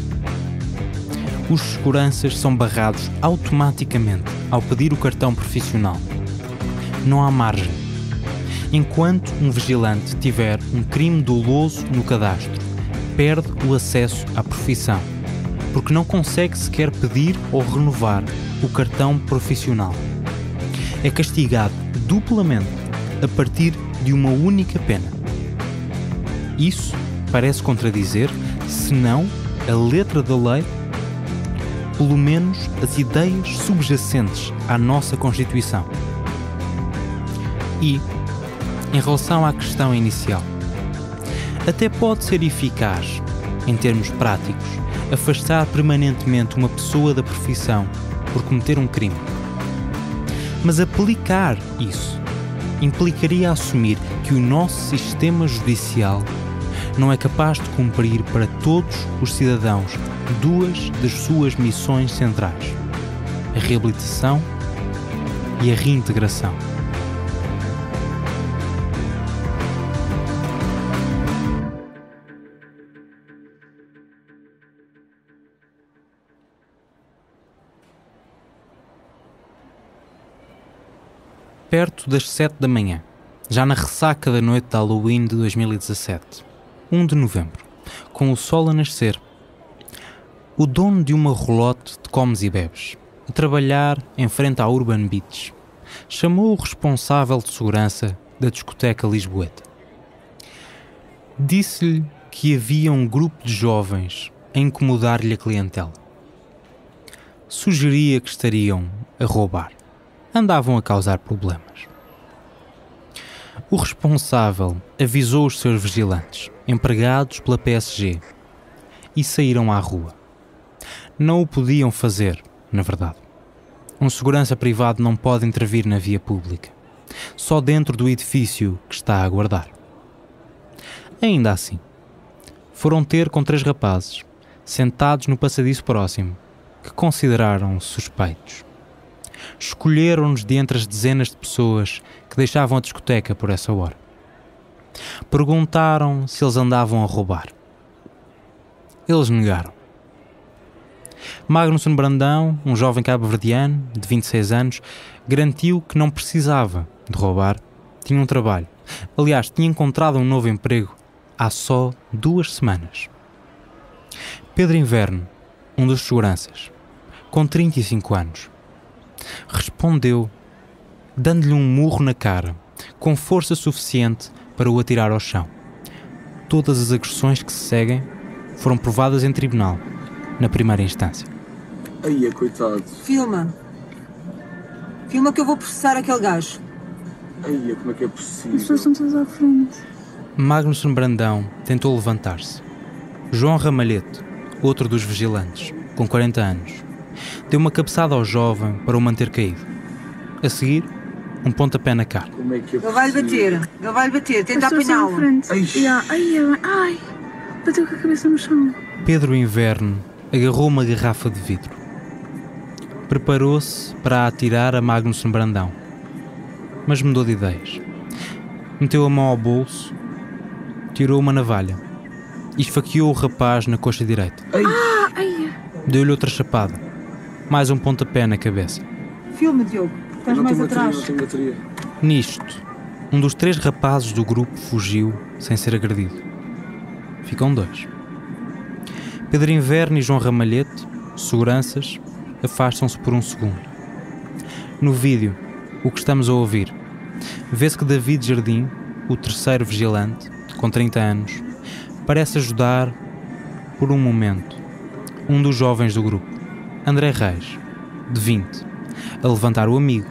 Os seguranças são barrados automaticamente ao pedir o cartão profissional. Não há margem. Enquanto um vigilante tiver um crime doloso no cadastro, perde o acesso à profissão, porque não consegue sequer pedir ou renovar o cartão profissional. É castigado duplamente a partir de uma única pena. Isso parece contradizer, se não a letra da lei, pelo menos as ideias subjacentes à nossa Constituição. E, em relação à questão inicial, até pode ser eficaz, em termos práticos, afastar permanentemente uma pessoa da profissão por cometer um crime. Mas aplicar isso implicaria assumir que o nosso sistema judicial não é capaz de cumprir para todos os cidadãos duas das suas missões centrais: a reabilitação e a reintegração. Perto das 7 da manhã, já na ressaca da noite de Halloween de 2017, 1 de novembro, com o sol a nascer, o dono de uma rolote de comes e bebes, a trabalhar em frente à Urban Beach, chamou o responsável de segurança da discoteca lisboeta. Disse-lhe que havia um grupo de jovens a incomodar-lhe a clientela. Sugeria que estariam a roubar. Andavam a causar problemas. O responsável avisou os seus vigilantes, empregados pela PSG, e saíram à rua. Não o podiam fazer, na verdade. Um segurança privado não pode intervir na via pública, só dentro do edifício que está a guardar. Ainda assim, foram ter com 3 rapazes, sentados no passadiço próximo, que consideraram suspeitos. Escolheram-nos de entre as dezenas de pessoas que deixavam a discoteca por essa hora. Perguntaram se eles andavam a roubar. Eles negaram. Magnusson Brandão, um jovem cabo-verdiano de 26 anos, garantiu que não precisava de roubar, tinha um trabalho. Aliás, tinha encontrado um novo emprego há só 2 semanas. Pedro Inverno, um dos seguranças, com 35 anos, respondeu, dando-lhe um murro na cara, com força suficiente para o atirar ao chão. Todas as agressões que se seguem foram provadas em tribunal, na primeira instância. Aí, coitado. Filma. Filma que eu vou processar aquele gajo. Aí, como é que é possível? As pessoas estão todas à frente. Magnusson Brandão tentou levantar-se. João Ramalhete, outro dos vigilantes, com 40 anos, deu uma cabeçada ao jovem para o manter caído. A seguir, um pontapé na cara. Como é que é Ele vai-lhe bater, tenta apanhá-lo. Ai, bateu com a cabeça no chão. Pedro Inverno agarrou uma garrafa de vidro. Preparou-se para a atirar a Magnusson Brandão, mas mudou de ideias. Meteu a mão ao bolso, tirou uma navalha e esfaqueou o rapaz na coxa direita. Deu-lhe outra chapada, mais um pontapé na cabeça. Filma, Diogo, estás mais atrás. Nisto, um dos 3 rapazes do grupo fugiu sem ser agredido. Ficam 2. Pedro Inverno e João Ramalhete, seguranças, afastam-se por um segundo. No vídeo, o que estamos a ouvir, vê-se que David Jardim, o terceiro vigilante, com 30 anos, parece ajudar, por um momento, um dos jovens do grupo, André Reis, de 20, a levantar o amigo,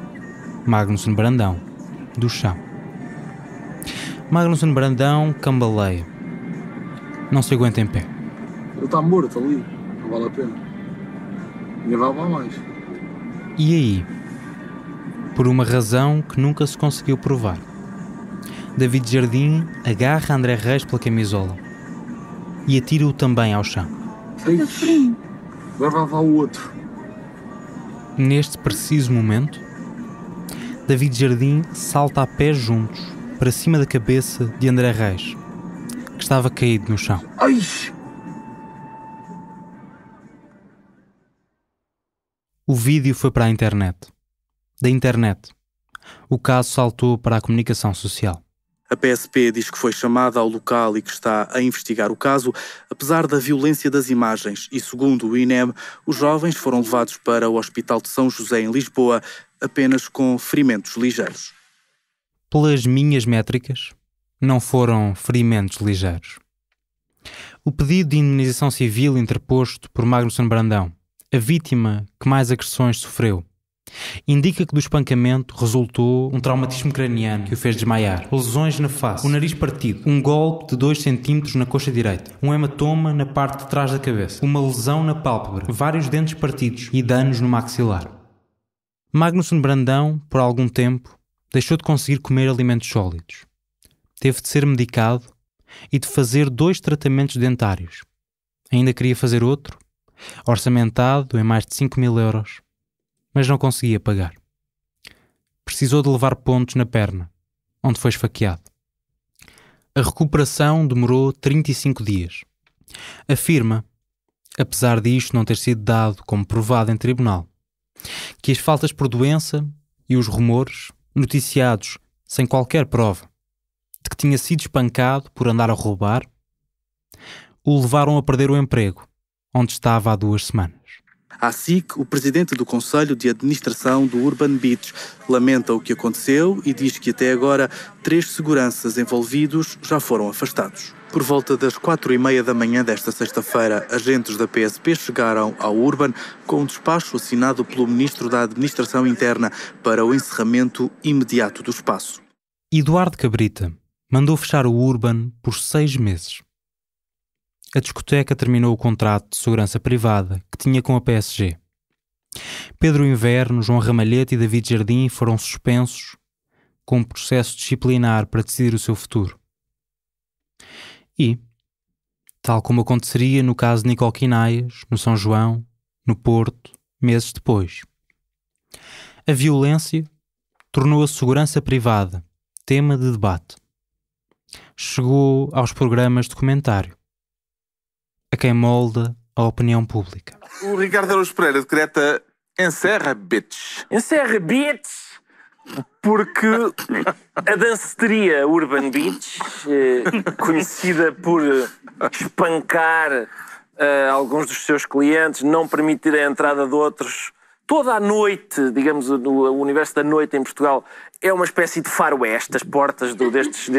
Magnusson Brandão, do chão. Magnusson Brandão cambaleia. Não se aguenta em pé. Ele está morto ali, não vale a pena. Nem vai levar mais. E aí, por uma razão que nunca se conseguiu provar, David Jardim agarra André Reis pela camisola e atira-o também ao chão. Vai levar o outro. Neste preciso momento, David Jardim salta a pés juntos para cima da cabeça de André Reis, que estava caído no chão. Ai! O vídeo foi para a internet. Da internet, o caso saltou para a comunicação social. A PSP diz que foi chamada ao local e que está a investigar o caso, apesar da violência das imagens, e segundo o INEM, os jovens foram levados para o Hospital de São José em Lisboa, apenas com ferimentos ligeiros. Pelas minhas métricas, não foram ferimentos ligeiros. O pedido de indemnização civil interposto por Magnusson Brandão, a vítima que mais agressões sofreu, indica que do espancamento resultou um traumatismo craniano que o fez desmaiar, lesões na face, o nariz partido, um golpe de 2 centímetros na coxa direita, um hematoma na parte de trás da cabeça, uma lesão na pálpebra, vários dentes partidos e danos no maxilar. Magnusson Brandão, por algum tempo, deixou de conseguir comer alimentos sólidos. Teve de ser medicado e de fazer 2 tratamentos dentários. Ainda queria fazer outro, orçamentado em mais de 5.000 euros. Mas não conseguia pagar. Precisou de levar pontos na perna, onde foi esfaqueado. A recuperação demorou 35 dias. Afirma, apesar disto não ter sido dado como provado em tribunal, que as faltas por doença e os rumores, noticiados sem qualquer prova, de que tinha sido espancado por andar a roubar, o levaram a perder o emprego, onde estava há 2 semanas. A SIC, o presidente do Conselho de Administração do Urban Beach, lamenta o que aconteceu e diz que até agora 3 seguranças envolvidos já foram afastados. Por volta das 4h30 da manhã desta sexta-feira, agentes da PSP chegaram ao Urban com um despacho assinado pelo Ministro da Administração Interna para o encerramento imediato do espaço. Eduardo Cabrita mandou fechar o Urban por 6 meses. A discoteca terminou o contrato de segurança privada que tinha com a PSG. Pedro Inverno, João Ramalhete e David Jardim foram suspensos com um processo disciplinar para decidir o seu futuro. E, tal como aconteceria no caso de Nicole Quinaias, no São João, no Porto, meses depois, a violência tornou a segurança privada tema de debate. Chegou aos programas de comentário, a quem molda a opinião pública. O Ricardo Araújo Pereira decreta encerra, bitch. Encerra, bitch, porque a danceteria Urban Beach, conhecida por espancar alguns dos seus clientes, não permitir a entrada de outros, toda a noite, digamos, o universo da noite em Portugal é uma espécie de faroeste. As portas destes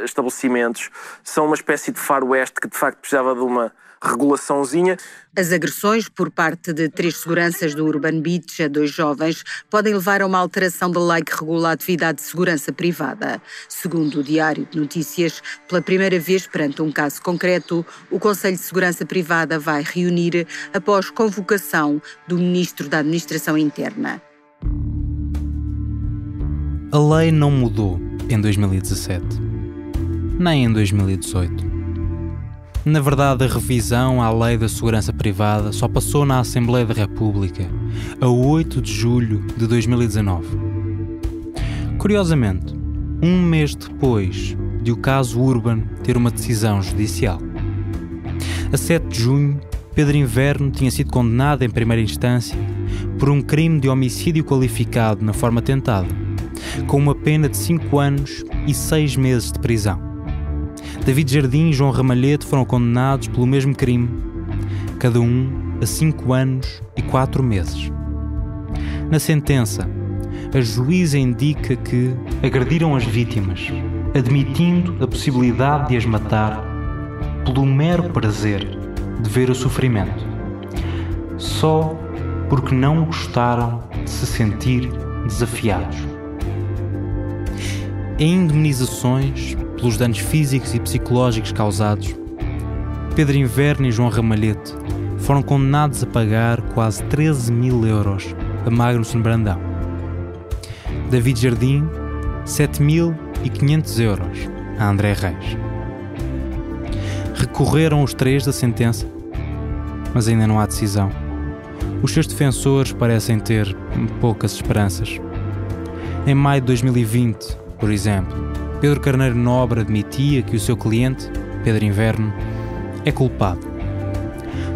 estabelecimentos são uma espécie de faroeste que de facto precisava de uma regulaçãozinha. As agressões por parte de 3 seguranças do Urban Beach a 2 jovens podem levar a uma alteração da lei que regula a atividade de segurança privada. Segundo o Diário de Notícias, pela primeira vez perante um caso concreto, o Conselho de Segurança Privada vai reunir após convocação do Ministro da Administração Interna. A lei não mudou em 2017, nem em 2018. Na verdade, a revisão à Lei da Segurança Privada só passou na Assembleia da República a 8 de julho de 2019. Curiosamente, um mês depois de o caso Urban ter uma decisão judicial. A 7 de junho, Pedro Inverno tinha sido condenado em primeira instância por um crime de homicídio qualificado na forma tentada, com uma pena de 5 anos e 6 meses de prisão. David Jardim e João Ramalhete foram condenados pelo mesmo crime, cada um a 5 anos e 4 meses. Na sentença, a juíza indica que agrediram as vítimas, admitindo a possibilidade de as matar pelo mero prazer de ver o sofrimento, só porque não gostaram de se sentir desafiados. Em indemnizações pelos danos físicos e psicológicos causados, Pedro Inverno e João Ramalhete foram condenados a pagar quase 13 mil euros a Magnusson Brandão. David Jardim, 7.500 euros a André Reis. Recorreram os 3 da sentença, mas ainda não há decisão. Os seus defensores parecem ter poucas esperanças. Em maio de 2020, por exemplo, Pedro Carneiro Nobre admitia que o seu cliente, Pedro Inverno, é culpado.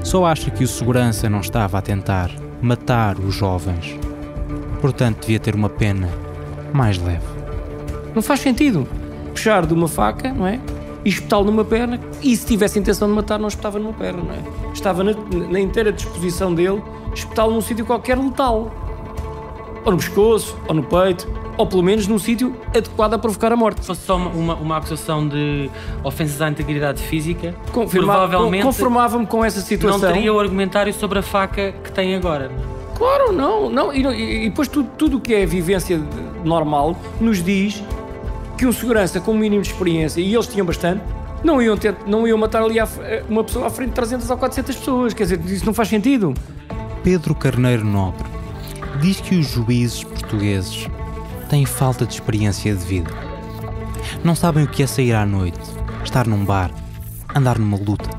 Só acha que o segurança não estava a tentar matar os jovens. Portanto, devia ter uma pena mais leve. Não faz sentido puxar de uma faca, não é? E espetá-lo numa perna, e se tivesse a intenção de matar, não espetava numa perna, não é? Estava na inteira disposição dele espetá-lo num sítio qualquer letal. Ou no pescoço, ou no peito, ou pelo menos num sítio adequado a provocar a morte. Se fosse só uma acusação de ofensas à integridade física, provavelmente conformava-me com essa situação. Não teria o argumentário sobre a faca que tem agora. Claro, não. E depois tudo o que é vivência normal nos diz que um segurança com um mínimo de experiência, e eles tinham bastante, não iam matar ali uma pessoa à frente de 300 ou 400 pessoas. Quer dizer, isso não faz sentido. Pedro Carneiro Nobre diz que os juízes portugueses têm falta de experiência de vida. Não sabem o que é sair à noite, estar num bar, andar numa luta.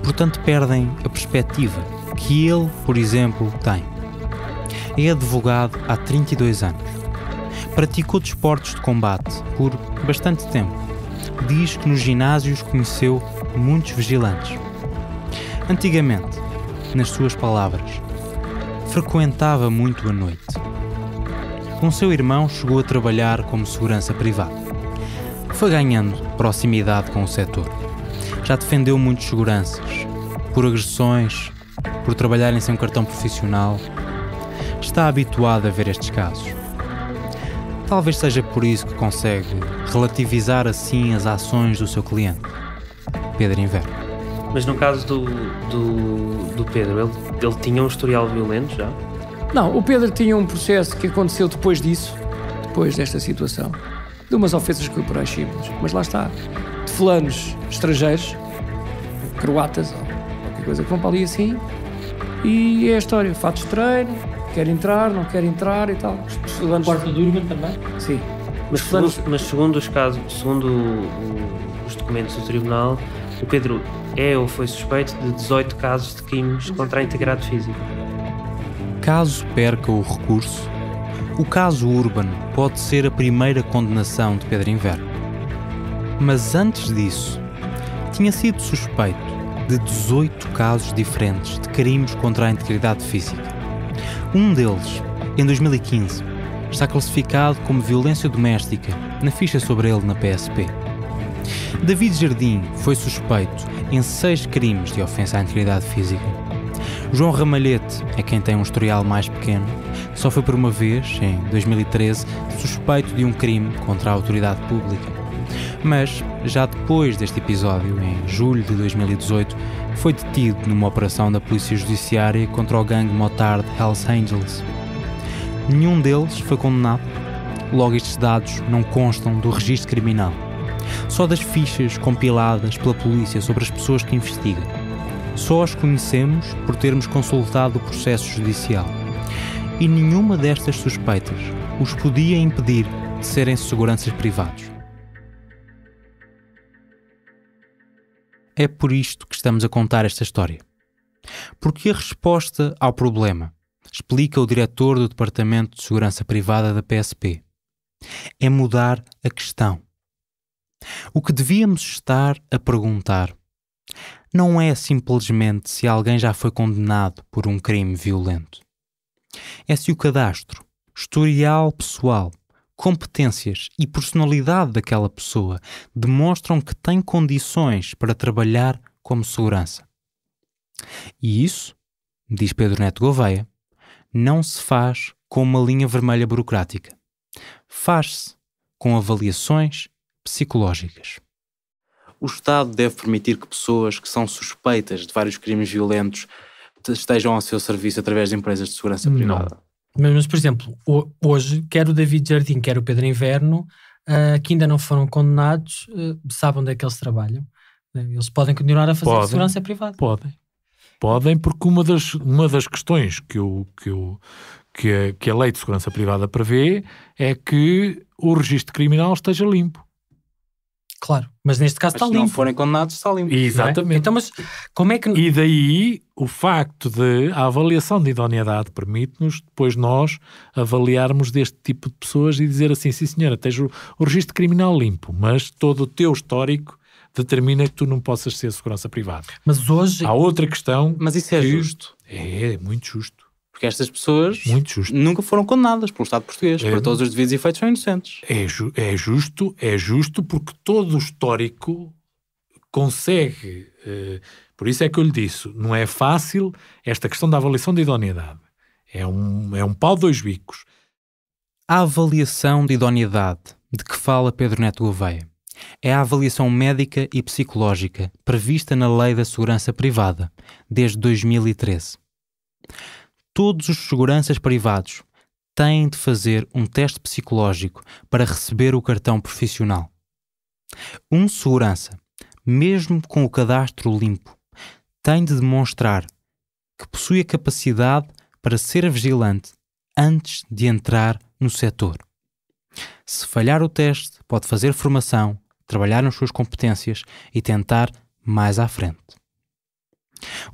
Portanto, perdem a perspectiva que ele, por exemplo, tem. É advogado há 32 anos. Praticou desportos de combate por bastante tempo. Diz que nos ginásios conheceu muitos vigilantes. Antigamente, nas suas palavras, frequentava muito a noite. Com seu irmão chegou a trabalhar como segurança privada. Foi ganhando proximidade com o setor. Já defendeu muitos seguranças, por agressões, por trabalharem sem um cartão profissional. Está habituado a ver estes casos. Talvez seja por isso que consegue relativizar assim as ações do seu cliente, Pedro Inverno. Mas no caso do Pedro, ele tinha um historial violento já? Não, o Pedro tinha um processo que aconteceu depois disso, depois desta situação, de umas ofensas corporais simples, mas lá está, de fulanos estrangeiros, croatas ou qualquer coisa que vão para ali assim, e é a história, fatos de treino, quer entrar, não quer entrar e tal. O quarto do Urban também? Sim. Mas segundo os casos, segundo os documentos do tribunal, o Pedro é ou foi suspeito de 18 casos de crimes contra a integridade física. Caso perca o recurso, o caso Urban pode ser a primeira condenação de Pedro Inverno. Mas antes disso, tinha sido suspeito de 18 casos diferentes de crimes contra a integridade física. Um deles, em 2015, está classificado como violência doméstica na ficha sobre ele na PSP. David Jardim foi suspeito em 6 crimes de ofensa à integridade física. João Ramalhete é quem tem um historial mais pequeno, só foi por uma vez, em 2013, suspeito de um crime contra a autoridade pública. Mas, já depois deste episódio, em julho de 2018, foi detido numa operação da Polícia Judiciária contra o gangue motard Hells Angels. Nenhum deles foi condenado, logo estes dados não constam do registro criminal, só das fichas compiladas pela polícia sobre as pessoas que investiga. Só as conhecemos por termos consultado o processo judicial. E nenhuma destas suspeitas os podia impedir de serem seguranças privados. É por isto que estamos a contar esta história. Porque a resposta ao problema, explica o diretor do Departamento de Segurança Privada da PSP, é mudar a questão. O que devíamos estar a perguntar não é simplesmente se alguém já foi condenado por um crime violento. É se o cadastro, historial pessoal, competências e personalidade daquela pessoa demonstram que tem condições para trabalhar como segurança. E isso, diz Pedro Neto Gouveia, não se faz com uma linha vermelha burocrática. Faz-se com avaliações psicológicas. O Estado deve permitir que pessoas que são suspeitas de vários crimes violentos estejam ao seu serviço através de empresas de segurança privada? Mas, por exemplo, hoje, quer o David Jardim, quer o Pedro Inverno, que ainda não foram condenados, sabem onde é que eles trabalham. Eles podem continuar a fazer segurança privada. Podem, porque uma das questões que a Lei de Segurança Privada prevê é que o registro criminal esteja limpo. Claro, mas neste caso está limpo. Se não forem condenados, está limpo. Exatamente. É? Então, mas como é que... E daí o facto de a avaliação de idoneidade permite-nos depois nós avaliarmos deste tipo de pessoas e dizer assim, sim senhora, tens o registro criminal limpo, mas todo o teu histórico determina que tu não possas ser segurança privada. Mas hoje... Há outra questão... Mas isso é justo. É muito justo. Porque estas pessoas nunca foram condenadas pelo Estado português. Para todos os devidos efeitos são inocentes. É justo porque todo o histórico consegue... por isso é que eu lhe disse, não é fácil esta questão da avaliação de idoneidade. É um pau de dois bicos. A avaliação de idoneidade de que fala Pedro Neto Gouveia é a avaliação médica e psicológica prevista na Lei da Segurança Privada, desde 2013. Todos os seguranças privados têm de fazer um teste psicológico para receber o cartão profissional. Um segurança, mesmo com o cadastro limpo, tem de demonstrar que possui a capacidade para ser vigilante antes de entrar no setor. Se falhar o teste, pode fazer formação, trabalhar nas suas competências e tentar mais à frente.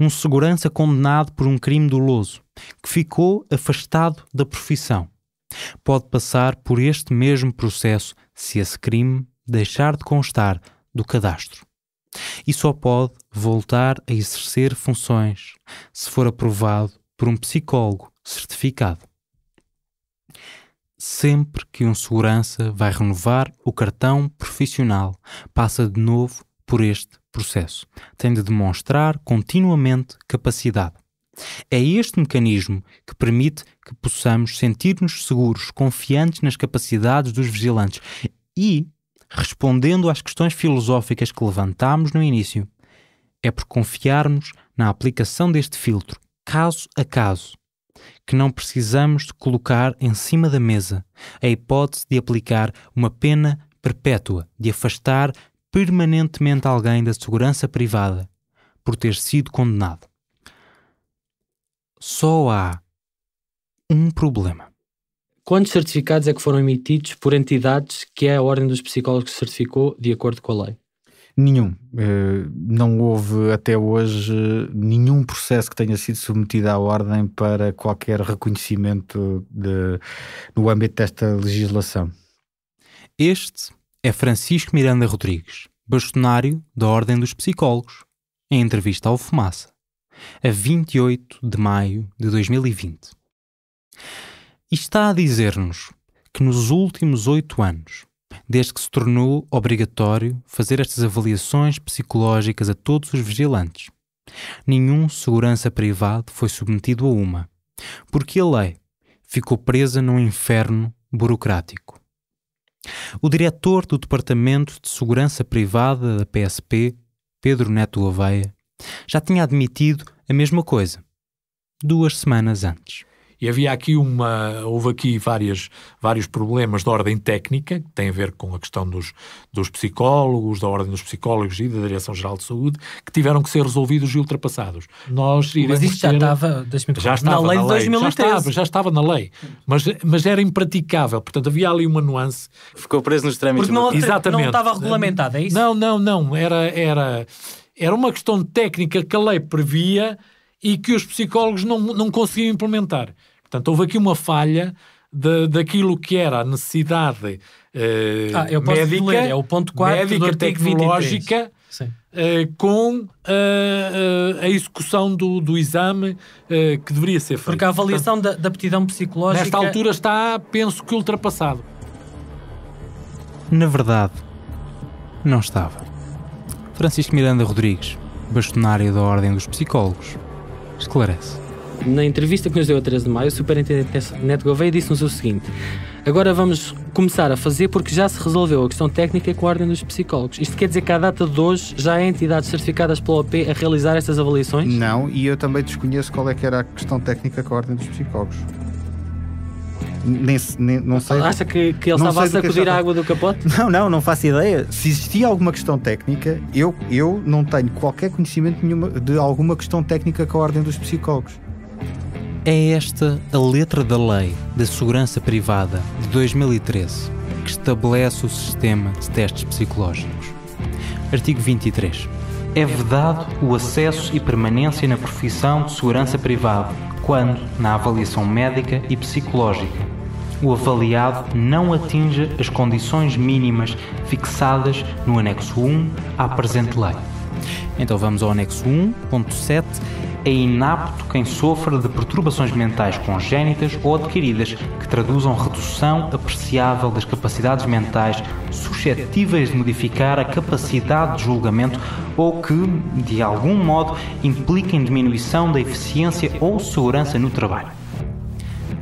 Um segurança condenado por um crime doloso, que ficou afastado da profissão, pode passar por este mesmo processo se esse crime deixar de constar do cadastro. E só pode voltar a exercer funções se for aprovado por um psicólogo certificado. Sempre que um segurança vai renovar o cartão profissional, passa de novo por este processo. Tem de demonstrar continuamente capacidade. É este mecanismo que permite que possamos sentir-nos seguros, confiantes nas capacidades dos vigilantes e, respondendo às questões filosóficas que levantámos no início, é por confiarmos na aplicação deste filtro, caso a caso, que não precisamos de colocar em cima da mesa a hipótese de aplicar uma pena perpétua, de afastar permanentemente alguém da segurança privada por ter sido condenado. Só há um problema. Quantos certificados é que foram emitidos por entidades que é a Ordem dos Psicólogos que certificou de acordo com a lei? Nenhum. Não houve até hoje nenhum processo que tenha sido submetido à Ordem para qualquer reconhecimento no âmbito desta legislação. Este é Francisco Miranda Rodrigues, bastonário da Ordem dos Psicólogos, em entrevista ao Fumaça, a 28 de maio de 2020. E está a dizer-nos que nos últimos 8 anos, desde que se tornou obrigatório fazer estas avaliações psicológicas a todos os vigilantes, nenhum segurança privado foi submetido a uma, porque a lei ficou presa num inferno burocrático. O diretor do Departamento de Segurança Privada da PSP, Pedro Neto Gouveia, já tinha admitido a mesma coisa 2 semanas antes. E houve aqui vários problemas de ordem técnica, que têm a ver com a questão dos psicólogos, da Ordem dos Psicólogos e da Direção-Geral de Saúde, que tiveram que ser resolvidos e ultrapassados. Mas isto já estava na lei de 2013. Já estava na lei, mas era impraticável, portanto havia ali uma nuance. Ficou preso nos trâmites. Porque não estava regulamentado, é isso? Não, era uma questão técnica que a lei previa e que os psicólogos não conseguiam implementar. Portanto, houve aqui uma falha daquilo que era a necessidade médica, é o ponto 4 médica, tecnológica, com a execução do exame que deveria ser feito. Porque a avaliação da aptidão psicológica... Nesta altura está, penso que, ultrapassado. Na verdade, não estava. Francisco Miranda Rodrigues, bastonário da Ordem dos Psicólogos, esclarece. Na entrevista que nos deu a 13 de maio, o superintendente Neto Gouveia disse-nos o seguinte: agora vamos começar a fazer porque já se resolveu a questão técnica com a Ordem dos Psicólogos. Isto quer dizer que à data de hoje já há entidades certificadas pela OP a realizar estas avaliações? Não, e eu também desconheço qual é que era a questão técnica com a Ordem dos Psicólogos. Não sei. Acha que ele estava a sacudir a água do capote? Não faço ideia. Se existia alguma questão técnica, eu não tenho qualquer conhecimento nenhuma de alguma questão técnica com a Ordem dos Psicólogos. É esta a letra da Lei da Segurança Privada de 2013 que estabelece o sistema de testes psicológicos. Artigo 23. É vedado o acesso e permanência na profissão de segurança privada quando, na avaliação médica e psicológica, o avaliado não atinja as condições mínimas fixadas no anexo 1 à presente lei. Então vamos ao anexo 1.7. É inapto quem sofra de perturbações mentais congénitas ou adquiridas que traduzam redução apreciável das capacidades mentais suscetíveis de modificar a capacidade de julgamento ou que, de algum modo, impliquem diminuição da eficiência ou segurança no trabalho.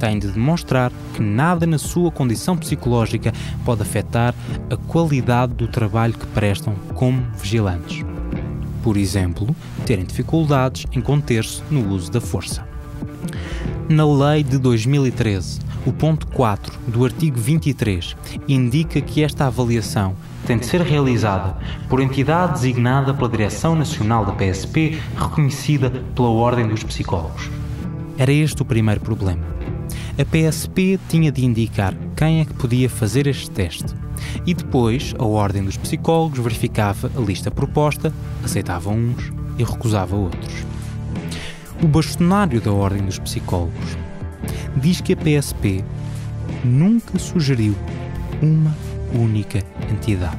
Tem de demonstrar que nada na sua condição psicológica pode afetar a qualidade do trabalho que prestam como vigilantes. Por exemplo, terem dificuldades em conter-se no uso da força. Na Lei de 2013, o ponto 4 do artigo 23 indica que esta avaliação tem de ser realizada por entidade designada pela Direção Nacional da PSP, reconhecida pela Ordem dos Psicólogos. Era este o primeiro problema. A PSP tinha de indicar quem é que podia fazer este teste. E depois, a Ordem dos Psicólogos verificava a lista proposta, aceitava uns e recusava outros. O bastonário da Ordem dos Psicólogos diz que a PSP nunca sugeriu uma única entidade.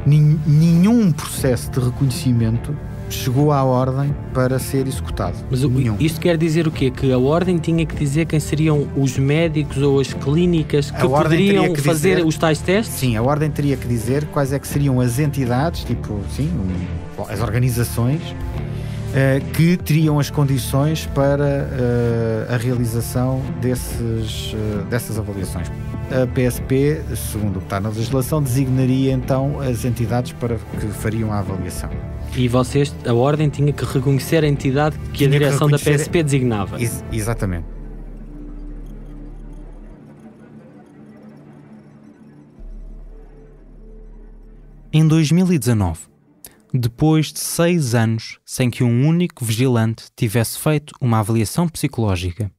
Nenhum processo de reconhecimento chegou à Ordem para ser executado. Mas isto quer dizer o quê? Que a Ordem tinha que dizer quem seriam os médicos ou as clínicas que poderiam fazer os tais testes? Sim, a Ordem teria que dizer quais é que seriam as entidades, as organizações, que teriam as condições para a realização dessas avaliações. A PSP, segundo o que está na legislação, designaria então as entidades para que fariam a avaliação. E a Ordem tinha que reconhecer a entidade que a direção da PSP designava. Exatamente. Em 2019, depois de 6 anos sem que um único vigilante tivesse feito uma avaliação psicológica,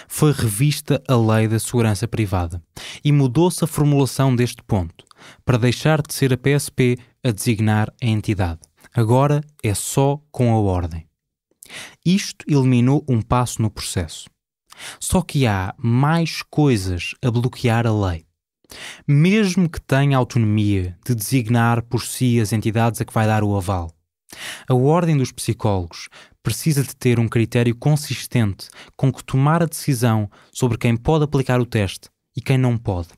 foi revista a Lei da Segurança Privada e mudou-se a formulação deste ponto, para deixar de ser a PSP a designar a entidade. Agora é só com a ordem. Isto eliminou um passo no processo. Só que há mais coisas a bloquear a lei. Mesmo que tenha autonomia de designar por si as entidades a que vai dar o aval, a Ordem dos Psicólogos precisa de ter um critério consistente com que tomar a decisão sobre quem pode aplicar o teste e quem não pode.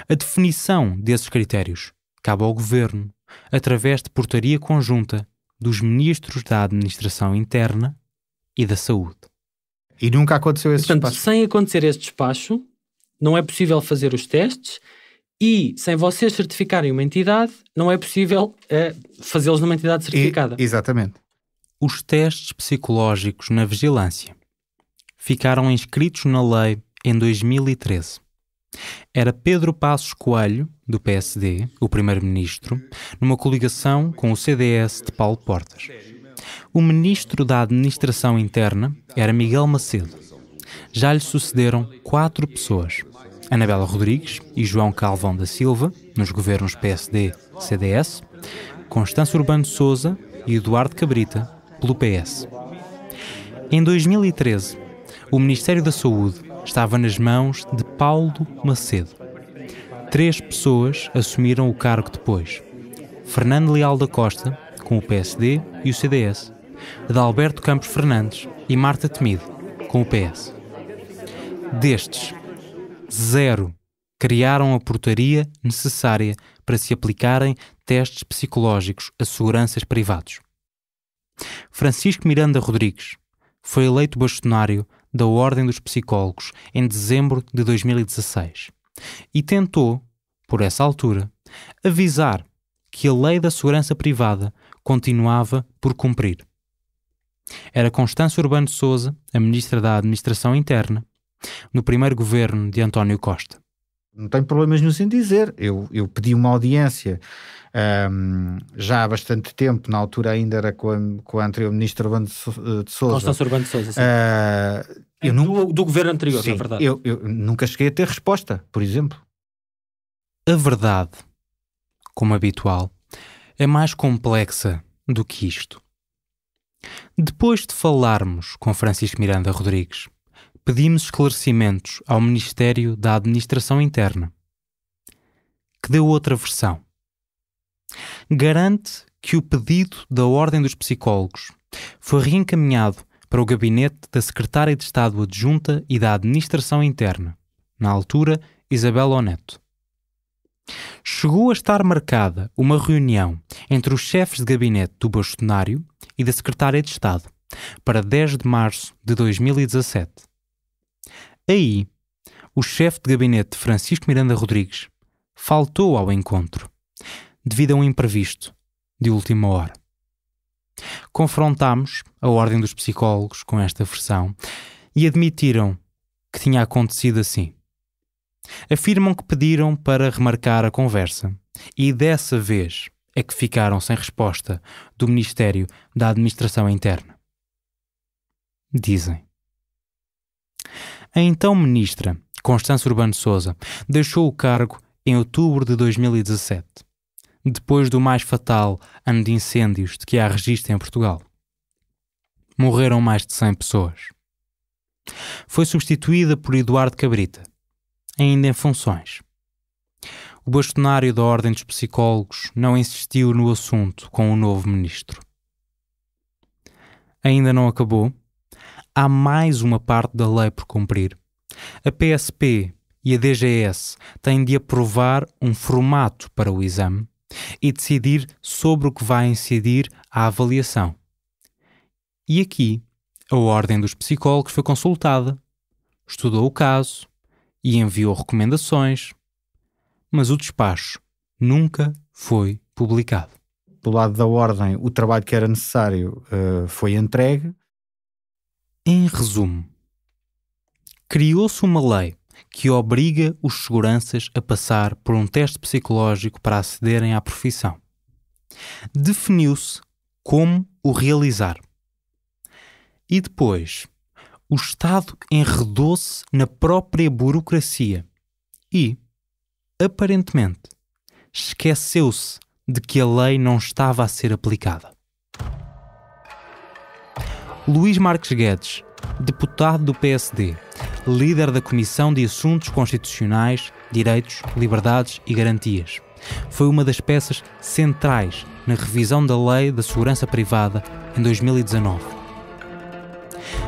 A definição desses critérios cabe ao Governo, através de portaria conjunta dos Ministros da Administração Interna e da Saúde. E nunca aconteceu esse Portanto, despacho? sem acontecer esse despacho, não é possível fazer os testes e, sem vocês certificarem uma entidade, não é possível fazê-los numa entidade certificada. Exatamente. Os testes psicológicos na vigilância ficaram inscritos na lei em 2013. Era Pedro Passos Coelho, do PSD, o primeiro-ministro, numa coligação com o CDS de Paulo Portas. O ministro da Administração Interna era Miguel Macedo. Já lhe sucederam 4 pessoas: Anabela Rodrigues e João Calvão da Silva, nos governos PSD-CDS, Constâncio Urbano de Sousa e Eduardo Cabrita, pelo PS. Em 2013, o Ministério da Saúde estava nas mãos de Paulo Macedo. 3 pessoas assumiram o cargo depois: Fernando Leal da Costa, com o PSD e o CDS, Adalberto Campos Fernandes e Marta Temido, com o PS. Destes, 0 criaram a portaria necessária para se aplicarem testes psicológicos a seguranças privados. Francisco Miranda Rodrigues foi eleito bastonário da Ordem dos Psicólogos em dezembro de 2016 e tentou, por essa altura, avisar que a Lei da Segurança Privada continuava por cumprir. Era Constâncio Urbano de Sousa, a Ministra da Administração Interna, no primeiro governo de António Costa. Não tenho problemas nenhum em dizer. Eu pedi uma audiência já há bastante tempo, na altura ainda era com a anterior Ministra Urbano de Sousa. Constâncio Urbano de Sousa, sim. Do governo anterior, sim, na verdade. Eu nunca cheguei a ter resposta, por exemplo. A verdade, como habitual, é mais complexa do que isto. Depois de falarmos com Francisco Miranda Rodrigues, pedimos esclarecimentos ao Ministério da Administração Interna, que deu outra versão. Garante que o pedido da Ordem dos Psicólogos foi reencaminhado para o gabinete da Secretária de Estado Adjunta e da Administração Interna, na altura Isabel Oneto. Chegou a estar marcada uma reunião entre os chefes de gabinete do bastonário e da Secretária de Estado para 10 de março de 2017. Aí, o chefe de gabinete Francisco Miranda Rodrigues faltou ao encontro, devido a um imprevisto de última hora. Confrontámos a Ordem dos Psicólogos com esta versão e admitiram que tinha acontecido assim. Afirmam que pediram para remarcar a conversa e dessa vez é que ficaram sem resposta do Ministério da Administração Interna. Dizem. A então ministra, Constâncio Urbano de Sousa, deixou o cargo em outubro de 2017, depois do mais fatal ano de incêndios de que há registro em Portugal. Morreram mais de 100 pessoas. Foi substituída por Eduardo Cabrita, ainda em funções. O bastonário da Ordem dos Psicólogos não insistiu no assunto com o novo ministro. Ainda não acabou. Há mais uma parte da lei por cumprir. A PSP e a DGS têm de aprovar um formato para o exame e decidir sobre o que vai incidir a avaliação. E aqui, a Ordem dos Psicólogos foi consultada, estudou o caso e enviou recomendações, mas o despacho nunca foi publicado. Do lado da Ordem, o trabalho que era necessário foi entregue. Em resumo, criou-se uma lei que obriga os seguranças a passar por um teste psicológico para acederem à profissão. Definiu-se como o realizar. E depois, o Estado enredou-se na própria burocracia e, aparentemente, esqueceu-se de que a lei não estava a ser aplicada. Luís Marques Guedes, deputado do PSD, líder da Comissão de Assuntos Constitucionais, Direitos, Liberdades e Garantias, foi uma das peças centrais na revisão da Lei da Segurança Privada em 2019.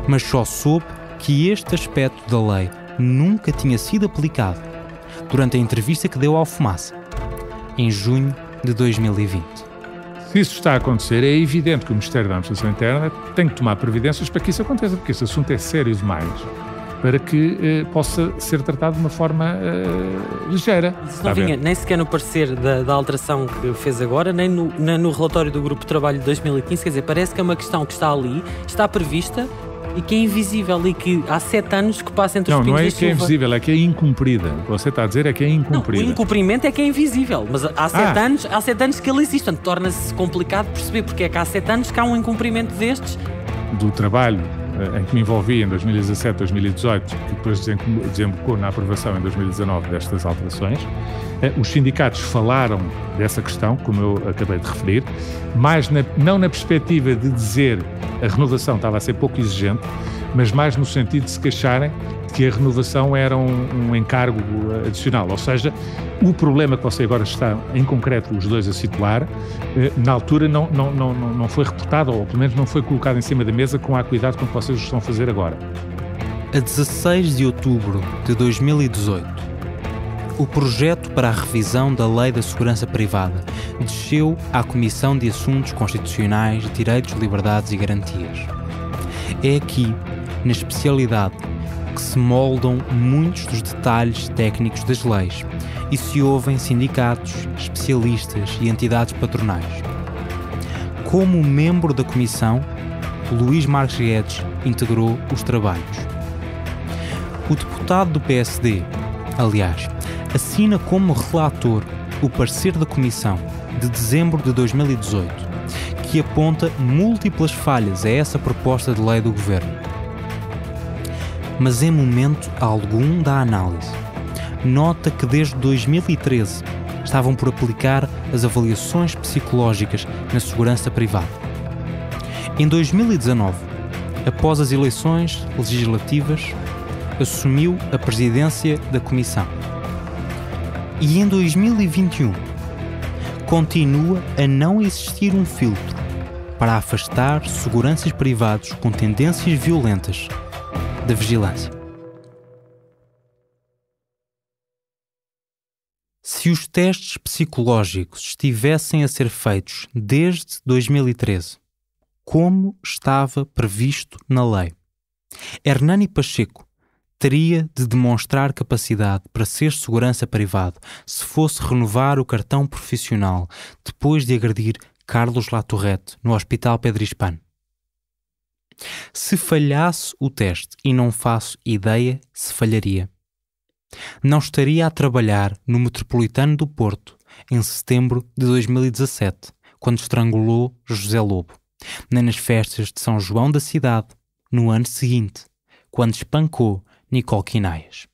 Mas só soube que este aspecto da lei nunca tinha sido aplicado durante a entrevista que deu ao Fumaça, em junho de 2020. Se isso está a acontecer, é evidente que o Ministério da Administração Interna tem que tomar providências para que isso aconteça, porque este assunto é sério demais para que possa ser tratado de uma forma ligeira. Isso não vinha nem sequer no parecer da alteração que fez agora, nem no relatório do Grupo de Trabalho de 2015, quer dizer, parece que é uma questão que está ali, está prevista e que é invisível e que há 7 anos que passa entre os pingos da chuva. Não é que é invisível, é que é incumprida. O que você está a dizer é que é incumprida. Não, o incumprimento é que é invisível, mas há 7 anos que ele existe, portanto torna-se complicado perceber porque é que há 7 anos que há um incumprimento destes. Do trabalho em que me envolvi em 2017, 2018, que depois desembocou na aprovação em 2019 destas alterações, os sindicatos falaram dessa questão, como eu acabei de referir, mas não na perspectiva de dizer a renovação estava a ser pouco exigente, mas mais no sentido de se queixarem de que a renovação era um encargo adicional. Ou seja, o problema que você agora está, em concreto, os dois a situar, na altura não foi reportado, ou pelo menos não foi colocado em cima da mesa com a acuidade com que vocês estão a fazer agora. A 16 de outubro de 2018, o projeto para a revisão da Lei da Segurança Privada desceu à Comissão de Assuntos Constitucionais, Direitos, Liberdades e Garantias. É aqui, na especialidade, que se moldam muitos dos detalhes técnicos das leis e se ouvem sindicatos, especialistas e entidades patronais. Como membro da Comissão, Luís Marques Guedes integrou os trabalhos. O deputado do PSD, aliás, assina como relator o parecer da Comissão de dezembro de 2018, que aponta múltiplas falhas a essa proposta de lei do Governo. Mas em momento algum da análise, nota que desde 2013 estavam por aplicar as avaliações psicológicas na segurança privada. Em 2019, após as eleições legislativas, assumiu a presidência da Comissão. E em 2021, continua a não existir um filtro para afastar seguranças privados com tendências violentas da vigilância. Se os testes psicológicos estivessem a ser feitos desde 2013, como estava previsto na lei, Hernani Pacheco teria de demonstrar capacidade para ser segurança privado se fosse renovar o cartão profissional depois de agredir Carlos Latorrete no Hospital Pedro Hispano. Se falhasse o teste, e não faço ideia se falharia, não estaria a trabalhar no Metropolitano do Porto em setembro de 2017, quando estrangulou José Lobo, nem nas festas de São João da cidade, no ano seguinte, quando espancou Nicole Quinaias.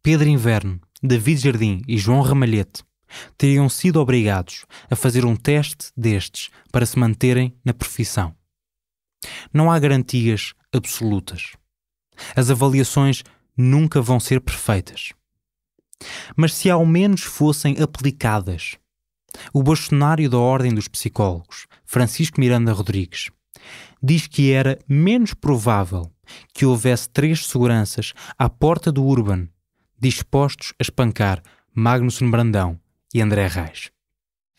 Pedro Inverno, David Jardim e João Ramalhete teriam sido obrigados a fazer um teste destes para se manterem na profissão. Não há garantias absolutas. As avaliações nunca vão ser perfeitas. Mas se ao menos fossem aplicadas, o bastonário da Ordem dos Psicólogos, Francisco Miranda Rodrigues, diz que era menos provável que houvesse 3 seguranças à porta do Urban dispostos a espancar Magnusson Brandão e André Reis.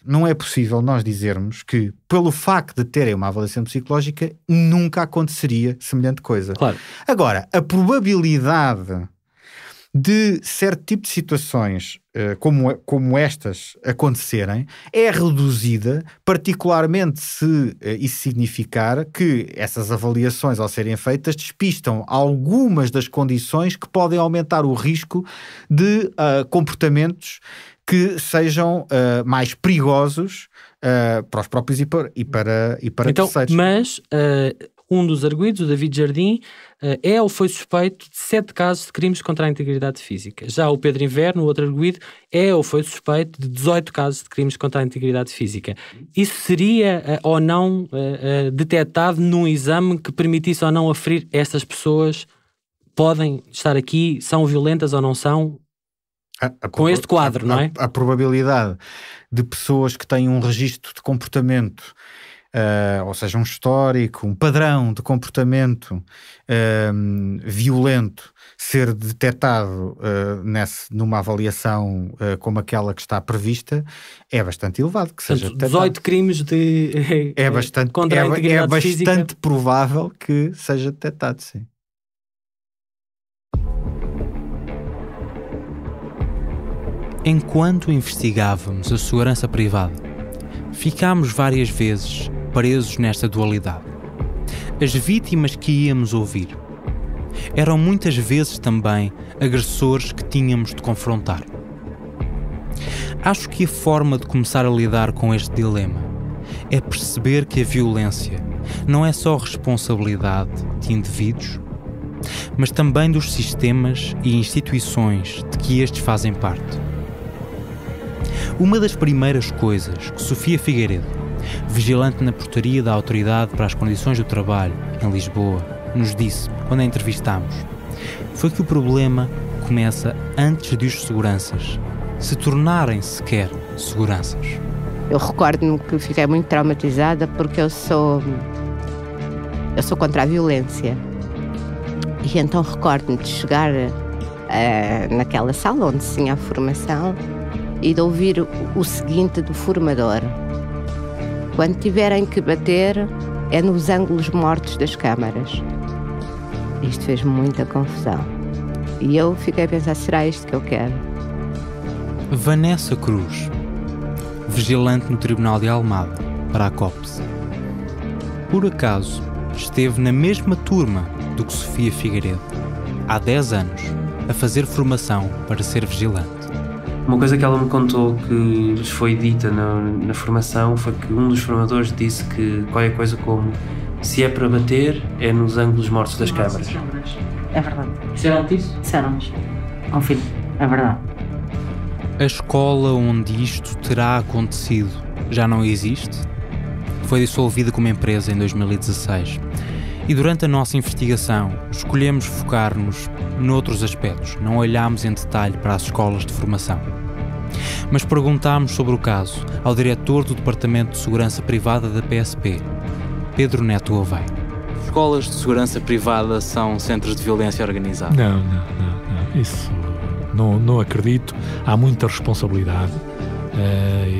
Não é possível nós dizermos que, pelo facto de terem uma avaliação psicológica, nunca aconteceria semelhante coisa. Claro. Agora, a probabilidade de certo tipo de situações como estas acontecerem é reduzida, particularmente se isso significar que essas avaliações, ao serem feitas, despistam algumas das condições que podem aumentar o risco de comportamentos que sejam mais perigosos para os próprios e para então, terceiros. Mas um dos arguidos, o David Jardim, é ou foi suspeito de 7 casos de crimes contra a integridade física. Já o Pedro Inverno, o outro arguido, é ou foi suspeito de 18 casos de crimes contra a integridade física. Isso seria ou não detectado num exame que permitisse ou não aferir estas pessoas podem estar aqui, são violentas ou não são? Com este quadro, não é? A probabilidade de pessoas que têm um registro de comportamento, ou seja, um histórico, um padrão de comportamento violento ser detectado numa avaliação como aquela que está prevista é bastante elevado. Que seja detectado. 18 crimes contra a integridade física. É bastante provável que seja detectado, sim. Enquanto investigávamos a segurança privada, ficámos várias vezes presos nesta dualidade. As vítimas que íamos ouvir eram muitas vezes também agressores que tínhamos de confrontar. Acho que a forma de começar a lidar com este dilema é perceber que a violência não é só responsabilidade de indivíduos, mas também dos sistemas e instituições de que estes fazem parte. Uma das primeiras coisas que Sofia Figueiredo, vigilante na portaria da Autoridade para as Condições do Trabalho, em Lisboa, nos disse quando a entrevistámos, foi que o problema começa antes de os seguranças se tornarem sequer seguranças. Eu recordo-me que fiquei muito traumatizada porque eu sou contra a violência. E então recordo-me de chegar naquela sala onde se tinha a formação e de ouvir o seguinte do formador: quando tiverem que bater, é nos ângulos mortos das câmaras. Isto fez muita confusão. E eu fiquei a pensar, será isto que eu quero? Vanessa Cruz, vigilante no Tribunal de Almada, para a COPS. Por acaso, esteve na mesma turma do que Sofia Figueiredo, há 10 anos, a fazer formação para ser vigilante. Uma coisa que ela me contou que lhes foi dita na formação foi que um dos formadores disse que qualquer coisa como: se é para bater, é nos ângulos mortos das câmaras. É verdade. Disseram-te isso? Disseram-nos. Confirmo. É verdade. A escola onde isto terá acontecido já não existe? Foi dissolvida como empresa em 2016. E durante a nossa investigação, escolhemos focar-nos noutros aspectos, não olhámos em detalhe para as escolas de formação. Mas perguntámos sobre o caso ao diretor do Departamento de Segurança Privada da PSP, Pedro Neto Oveia. Escolas de segurança privada são centros de violência organizada? Não. Isso não acredito. Há muita responsabilidade.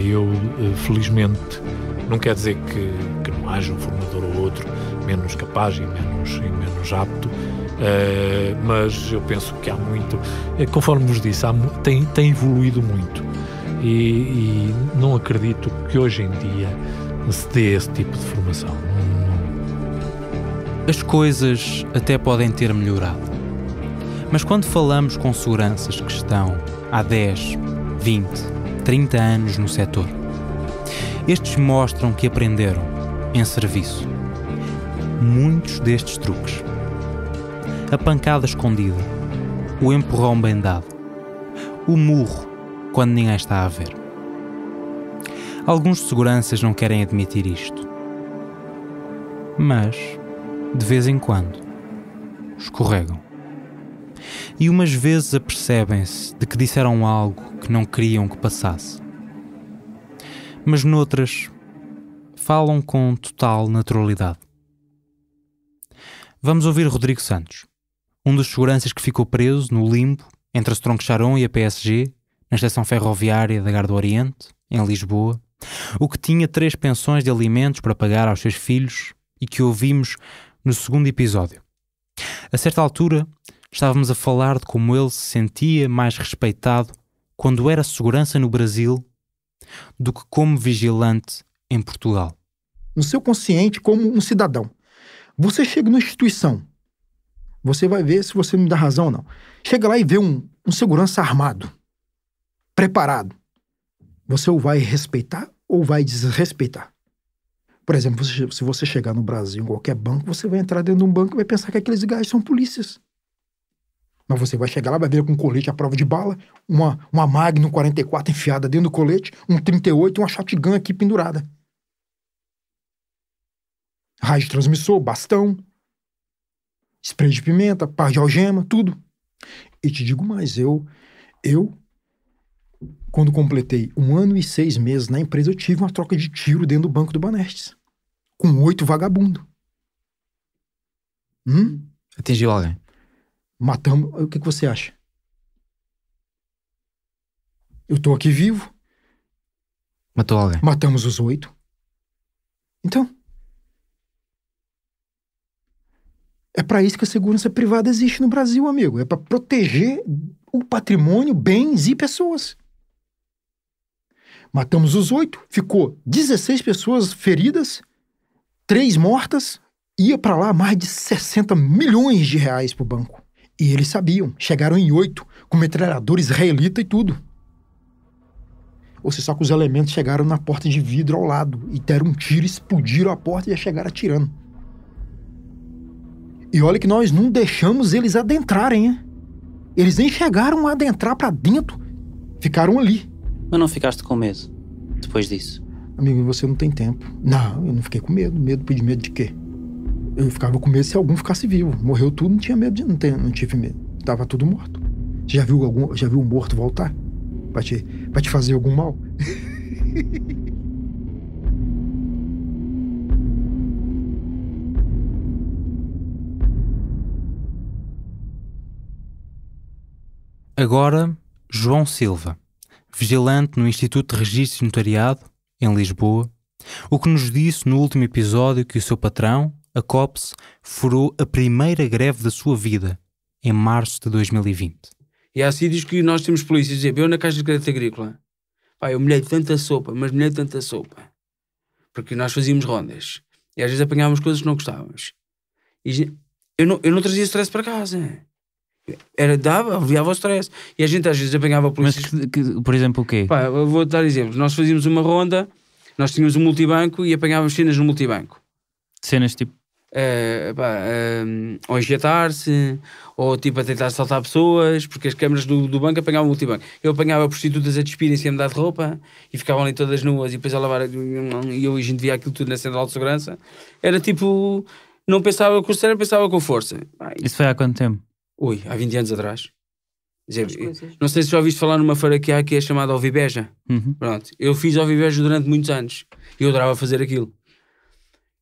Eu, felizmente, não quer dizer que não haja um formador ou outro menos capaz e menos apto, mas eu penso que há muito, conforme vos disse, tem evoluído muito e não acredito que hoje em dia se dê esse tipo de formação. As coisas até podem ter melhorado, mas quando falamos com seguranças que estão há 10, 20, 30 anos no setor, estes mostram que aprenderam em serviço muitos destes truques. A pancada escondida, o empurrão bem dado, o murro quando ninguém está a ver. Alguns seguranças não querem admitir isto, mas, de vez em quando, escorregam. E umas vezes apercebem-se de que disseram algo que não queriam que passasse. Mas noutras, falam com total naturalidade. Vamos ouvir Rodrigo Santos, um dos seguranças que ficou preso no limbo entre a Stroncharon e a PSG, na estação ferroviária da Gare do Oriente, em Lisboa, o que tinha 3 pensões de alimentos para pagar aos seus filhos e que ouvimos no segundo episódio. A certa altura, estávamos a falar de como ele se sentia mais respeitado quando era segurança no Brasil do que como vigilante em Portugal. No seu consciente, como um cidadão. Você chega numa instituição, você vai ver se você me dá razão ou não. Chega lá e vê um segurança armado, preparado. Você ou vai respeitar ou vai desrespeitar. Por exemplo, se você chegar no Brasil, em qualquer banco, você vai entrar dentro de um banco e vai pensar que aqueles gajos são polícias. Mas você vai chegar lá, vai ver com um colete à prova de bala, uma Magnum 44 enfiada dentro do colete, um 38 e uma shotgun aqui pendurada. Raio de transmissor, bastão, spray de pimenta, par de algema, tudo. E te digo mais, eu quando completei 1 ano e 6 meses na empresa, eu tive uma troca de tiro dentro do Banco do Banestes. Com 8 vagabundos. Atingiu alguém? Matamos. O que você acha? Eu tô aqui vivo. Matou alguém? Matamos os 8. Então, é para isso que a segurança privada existe no Brasil, amigo. É para proteger o patrimônio, bens e pessoas. Matamos os 8, ficou 16 pessoas feridas, 3 mortas, ia para lá mais de 60 milhões de reais pro banco. E eles sabiam, chegaram em 8, com metralhador israelita e tudo. Ou seja, só que os elementos chegaram na porta de vidro ao lado, e deram um tiro, explodiram a porta e já chegaram atirando. E olha que nós não deixamos eles adentrarem, hein? Eles nem chegaram a adentrar pra dentro, ficaram ali. Mas não ficaste com medo depois disso? Amigo, você não tem tempo. Não, eu não fiquei com medo. Medo de quê? Eu ficava com medo se algum ficasse vivo. Morreu tudo, não tinha medo, não tive medo. Tava tudo morto. Você já viu um morto voltar? Pra te fazer algum mal? Agora, João Silva, vigilante no Instituto de Registro e Notariado, em Lisboa, o que nos disse no último episódio que o seu patrão, a COPS, furou a primeira greve da sua vida, em março de 2020. E há sítios que nós temos polícias a dizer, eu na Caixa de Crédito Agrícola, pá, eu molhei tanta sopa, porque nós fazíamos rondas, e às vezes apanhávamos coisas que não gostávamos. E eu não trazia stress para casa. Aliviava o stress. E a gente às vezes apanhava polícias. Mas, por exemplo, o quê? Pá, eu vou dar exemplos. Nós fazíamos uma ronda, nós tínhamos um multibanco e apanhávamos cenas no multibanco. Cenas tipo? Ou injetar-se, ou tipo a tentar assaltar pessoas, porque as câmaras do banco apanhavam o multibanco. Eu apanhava prostitutas a despirem-se e a mudar de roupa e ficavam ali todas nuas e depois a lavar. E a gente via aquilo tudo na central de segurança. Era tipo, não pensava com o cérebro, pensava com força. Isso foi há quanto tempo? Ui, há 20 anos atrás. Não sei se já ouviste falar numa feira que há que é chamada Ovibeja. Pronto, eu fiz Ovibeja durante muitos anos e eu adorava fazer aquilo.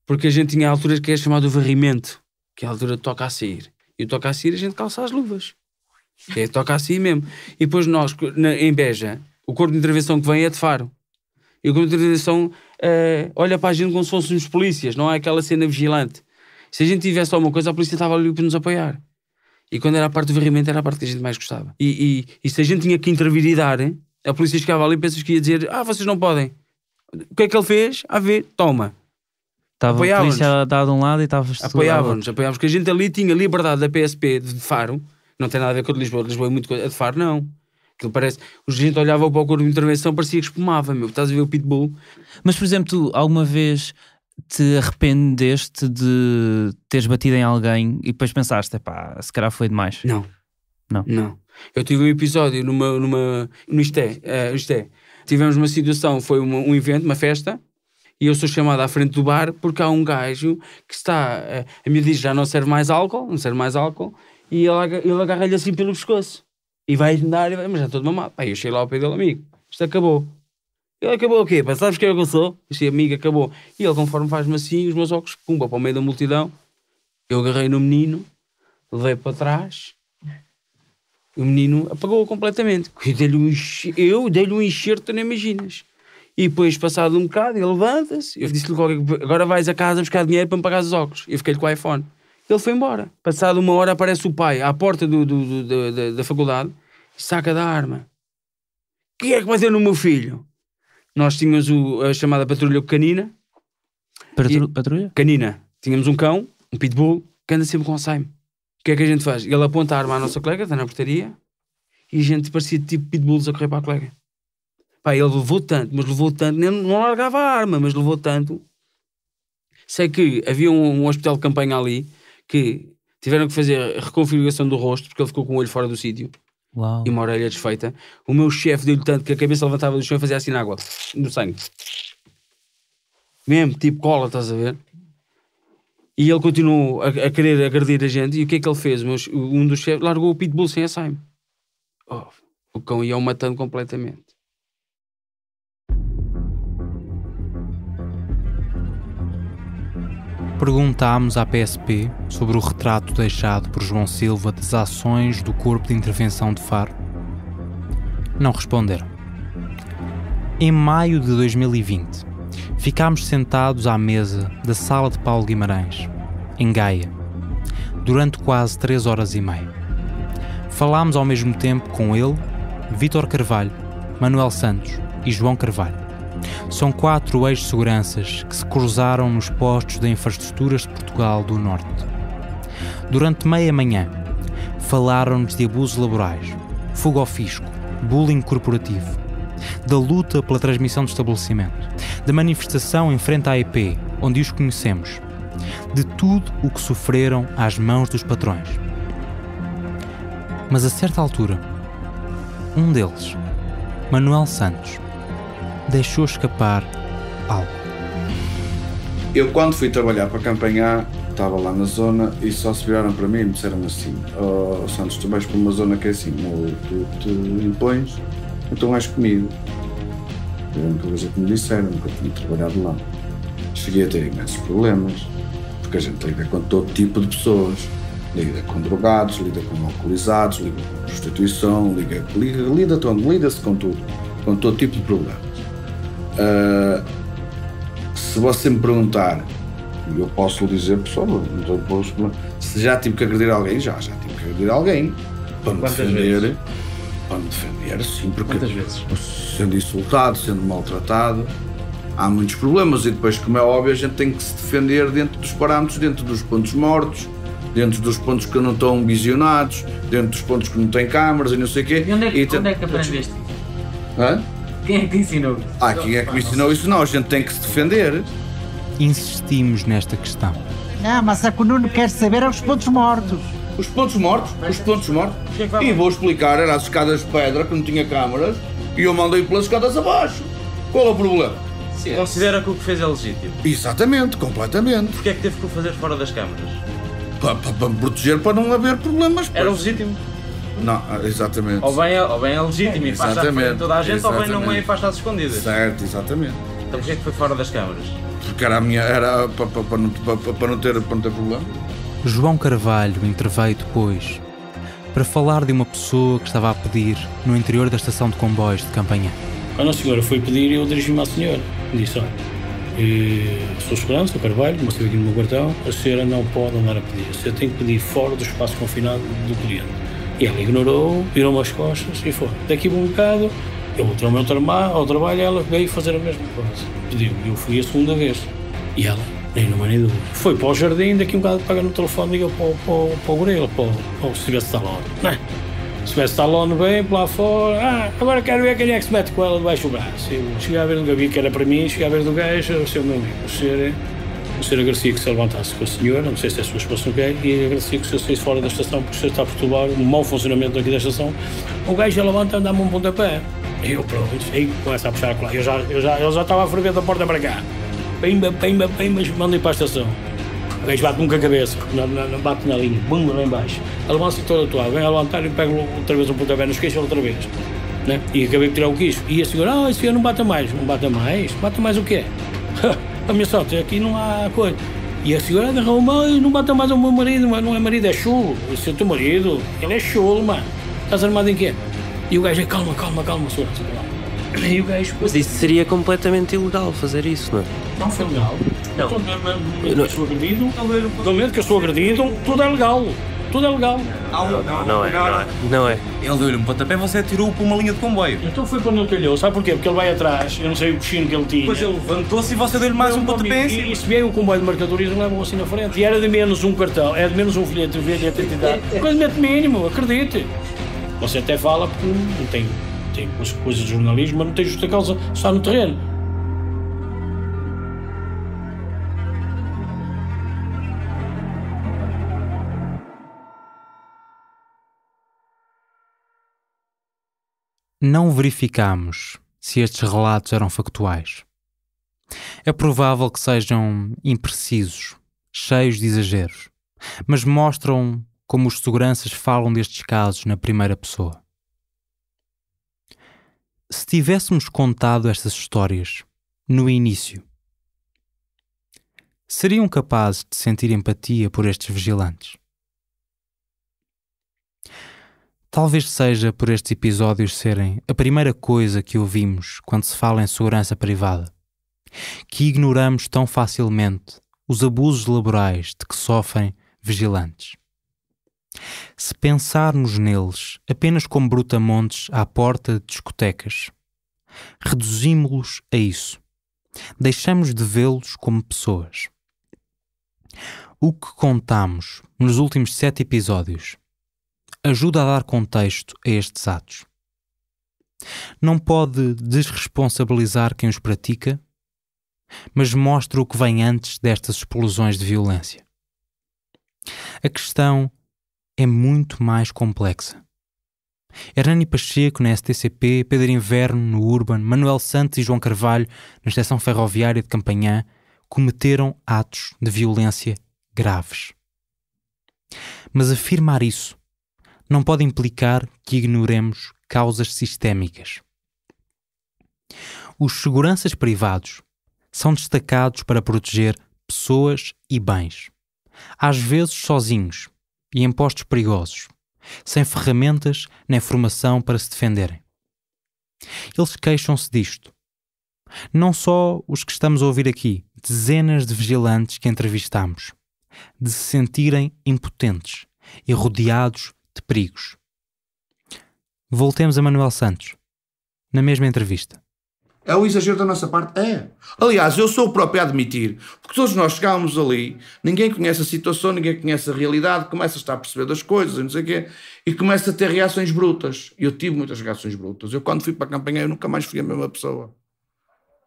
Porque a gente tinha alturas que é chamado varrimento, que é a altura de toca a sair. E o toca a sair a gente calça as luvas. Que é toca a sair mesmo. E depois nós, em Beja, o corpo de intervenção que vem é de Faro. E o corpo de intervenção olha para a gente como se fôssemos polícias, não é aquela cena vigilante. Se a gente tivesse alguma coisa, a polícia estava ali para nos apoiar. E quando era a parte do varrimento, era a parte que a gente mais gostava. E se a gente tinha que intervir e dar, a polícia chegava ali e pensas que ia dizer, vocês não podem. O que é que ele fez? A ver, toma. Estava a polícia a dar de um lado e estava apoiava-nos, porque a gente ali tinha liberdade da PSP de Faro, não tem nada a ver com a de Lisboa é muito coisa, a de Faro não. Aquilo parece, a gente olhava para o corpo de intervenção, parecia que espumava, estás a ver o pitbull. Mas, por exemplo, tu alguma vez te arrependeste de teres batido em alguém e depois pensaste, se calhar foi demais? Não. Eu tive um episódio no Isto é. Tivemos uma situação, foi um evento, uma festa, e eu sou chamado à frente do bar porque há um gajo que está, a minha diz, já não serve mais álcool, e ele agarra-lhe assim pelo pescoço. E vai andar, mas já estou de mamado. Eu cheguei lá ao pé dele, amigo, isto acabou. Ele acabou o quê? Sabes quem eu sou? Este amigo acabou. E ele, conforme faz-me assim, os meus óculos, pumba, para o meio da multidão. Eu agarrei no menino, levei para trás, e o menino apagou completamente. Eu dei-lhe um enxerto, nem imaginas. E depois, passado um bocado, ele levanta-se. Eu disse-lhe, agora vais a casa buscar dinheiro para me pagar os óculos. Eu fiquei-lhe com o iPhone. Ele foi embora. Passado uma hora aparece o pai à porta da faculdade e saca da arma. O que é que vai ter no meu filho? Nós tínhamos a chamada patrulha canina. Patrulha? Canina. Tínhamos um cão, um pitbull, que anda sempre com Alzheimer. O que é que a gente faz? Ele aponta a arma à nossa colega, está na portaria, e a gente parecia tipo pitbulls a correr para a colega. Pá, ele levou tanto, não largava a arma, mas levou tanto. Sei que havia um hospital de campanha ali que tiveram que fazer a reconfiguração do rosto porque ele ficou com o olho fora do sítio. Uau. E uma orelha desfeita. O meu chefe deu-lhe tanto que a cabeça levantava do chão e fazia assim na água, no sangue. Mesmo, tipo cola, estás a ver? E ele continuou a querer agredir a gente. E o que é que ele fez? Um dos chefes largou o pitbull sem Alzheimer. O cão ia-o matando completamente. Perguntámos à PSP sobre o retrato deixado por João Silva das ações do Corpo de Intervenção de Faro. Não responderam. Em maio de 2020, ficámos sentados à mesa da Sala de Paulo Guimarães, em Gaia, durante quase 3 horas e meia. Falámos ao mesmo tempo com ele, Vítor Carvalho, Manuel Santos e João Carvalho. São 4 ex-seguranças que se cruzaram nos postos de infraestruturas de Portugal do Norte. Durante meia manhã, falaram-nos de abusos laborais, fuga ao fisco, bullying corporativo, da luta pela transmissão do estabelecimento, da manifestação em frente à EP, onde os conhecemos, de tudo o que sofreram às mãos dos patrões. Mas a certa altura, um deles, Manuel Santos, deixou escapar algo. Eu, quando fui trabalhar para a Campanhã, estava lá na zona e só se viraram para mim e me disseram assim: Santos, tu vais para uma zona que é assim, ou tu impões, então vais comigo. Foi a única coisa que me disseram, nunca tinha trabalhado lá. Cheguei a ter imensos problemas, porque a gente lida com todo tipo de pessoas. Lida com drogados, lida com alcoolizados, lida com prostituição, lida-se com tudo, com todo tipo de problemas. Se você me perguntar, eu posso lhe dizer, pessoal, se já tive que agredir alguém, já tive que agredir alguém para me defender. Para me defender, sim, porque quantas vezes? Sendo insultado, sendo maltratado, há muitos problemas e depois, como é óbvio, a gente tem que se defender dentro dos parâmetros, dentro dos pontos mortos, dentro dos pontos que não estão visionados, dentro dos pontos que não têm câmaras e não sei o quê. E onde é que aprendeste? Hã? Quem é que te ensinou? Quem é que me ensinou isso? Não, a gente tem que se defender. Insistimos nesta questão. Não, mas a que o Nuno quer saber é os pontos mortos. Os pontos mortos? Os pontos mortos? E vou explicar, eram as escadas de pedra que não tinha câmaras e eu mandei pelas escadas abaixo. Qual é o problema? Sim, considera que o que fez é legítimo? Exatamente, completamente. Porquê é que teve que o fazer fora das câmaras? Para me proteger, para não haver problemas. Era legítimo? Não, exatamente. Ou bem é legítimo e faz à frente toda a gente, ou bem não é e faz às escondidas. Certo, exatamente. Então porquê é que foi fora das câmaras? Porque era para não ter problema. João Carvalho interveio depois para falar de uma pessoa que estava a pedir no interior da estação de comboios de Campanhã. Quando a senhora foi pedir, eu dirigi-me à senhora. Disse: olha, sou segurança, Carvalho, mas estive aqui no meu quartel, a senhora não pode andar a pedir. A senhora tem que pedir fora do espaço confinado do cliente. E ela ignorou, virou-me as costas e foi. Daqui a um bocado, eu voltei ao trabalho e ela veio fazer a mesma coisa. Pediu, eu fui a segunda vez. E ela, nem numa nem dúvida, foi para o jardim, daqui a um bocado pega no telefone e ligou para o gorila, para o Sylvester Stallone. Não é? Sylvester Stallone vem para lá fora, agora quero ver quem é que se mete com ela debaixo do braço. Eu cheguei a ver do gabi que era para mim, cheguei a ver do gajo, o seu meu amigo, o senhor agradecia que se levantasse com a senhora, não sei se é a sua esposa ou quem, e agradecia que o senhor saísse fora da estação, porque o senhor está a perturbar o mau funcionamento aqui da estação. O gajo já levanta e dá-me um pontapé. E eu pronto, aí começa a puxar a colar. Eu já estava a ferver da porta para cá. Pimba, mandei para a estação. O gajo bate-me com a cabeça, não bate na linha, bum, lá em baixo. A levança toda atuada, vem a levantar e pego outra vez um pontapé nos queixos outra vez. Né? E acabei de tirar o queixo. E a senhora, esse senhor não bate mais. Não bate mais? Bate mais o quê? A minha sorte, aqui não há coisa. E a senhora agarrou, mas não bate mais o meu marido, mas não é marido, é chulo. Esse é o teu marido, ele é chulo, mano. Estás armado em quê? E o gajo, calma, senhora. E o gajo... Mas isso seria completamente ilegal fazer isso, não é? Não foi legal. Não. Do momento que eu sou agredido, do momento que eu sou agredido, tudo é legal. Tudo é legal. Não é. Ele deu-lhe um pontapé e você atirou-o para uma linha de comboio. Então foi quando ele calhou. Sabe porquê? Porque ele vai atrás, eu não sei o coxino que ele tinha. Depois ele levantou-se e você deu-lhe mais um pontapé em cima. E se vier um comboio de mercadorias, ele leva assim na frente. E era de menos um cartão, era de menos um bilhete de identidade. Coisa mínimo, acredite. Você até fala porque não tem coisas de jornalismo, mas não tem justa causa, está no terreno. Não verificamos se estes relatos eram factuais. É provável que sejam imprecisos, cheios de exageros, mas mostram como os seguranças falam destes casos na primeira pessoa. Se tivéssemos contado estas histórias no início, seriam capazes de sentir empatia por estes vigilantes? Talvez seja por estes episódios serem a primeira coisa que ouvimos quando se fala em segurança privada, que ignoramos tão facilmente os abusos laborais de que sofrem vigilantes. Se pensarmos neles apenas como brutamontes à porta de discotecas, reduzimos-los a isso. Deixamos de vê-los como pessoas. O que contamos nos últimos 7 episódios ajuda a dar contexto a estes atos. Não pode desresponsabilizar quem os pratica, mas mostra o que vem antes destas explosões de violência. A questão é muito mais complexa. Hernani Pacheco na STCP, Pedro Inverno no Urban, Manuel Santos e João Carvalho na estação ferroviária de Campanhã cometeram atos de violência graves. Mas afirmar isso não pode implicar que ignoremos causas sistémicas. Os seguranças privados são destacados para proteger pessoas e bens, às vezes sozinhos e em postos perigosos, sem ferramentas nem formação para se defenderem. Eles queixam-se disto. Não só os que estamos a ouvir aqui, dezenas de vigilantes que entrevistamos, de se sentirem impotentes e rodeados de perigos. Voltemos a Manuel Santos, na mesma entrevista. É o exagero da nossa parte? É. Aliás, eu sou o próprio a admitir, porque todos nós chegávamos ali, ninguém conhece a situação, ninguém conhece a realidade, começa a estar a perceber das coisas e não sei o quê, e começa a ter reações brutas. Eu tive muitas reações brutas. Eu, quando fui para a campanha, eu nunca mais fui a mesma pessoa.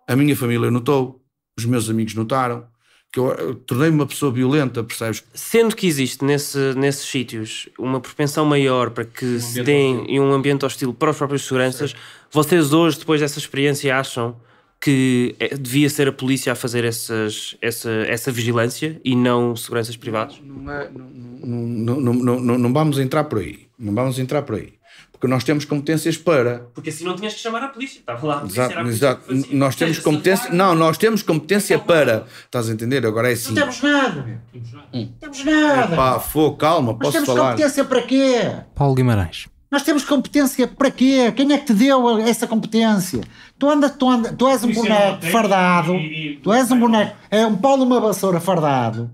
A minha família notou, os meus amigos notaram, que eu tornei-me uma pessoa violenta, percebes? Sendo que existe nesses sítios uma propensão maior para que se deem um ambiente hostil para os próprios seguranças, vocês hoje, depois dessa experiência, acham que devia ser a polícia a fazer essa vigilância e não seguranças privados? Não vamos entrar por aí. Não vamos entrar por aí. Porque nós temos competências para... Porque assim não tinhas que chamar a polícia. Estava lá a polícia, exato, exato. Nós temos competência... Não, nós temos competência para... Estás a entender? Agora é assim. Não temos nada. Não temos nada. Epá, calma, nós posso temos falar. Competência para quê? Paulo Guimarães. Nós temos competência para quê? Quem é que te deu essa competência? Tu és um boneco fardado. Tu és um boneco... É um Paulo uma vassoura fardado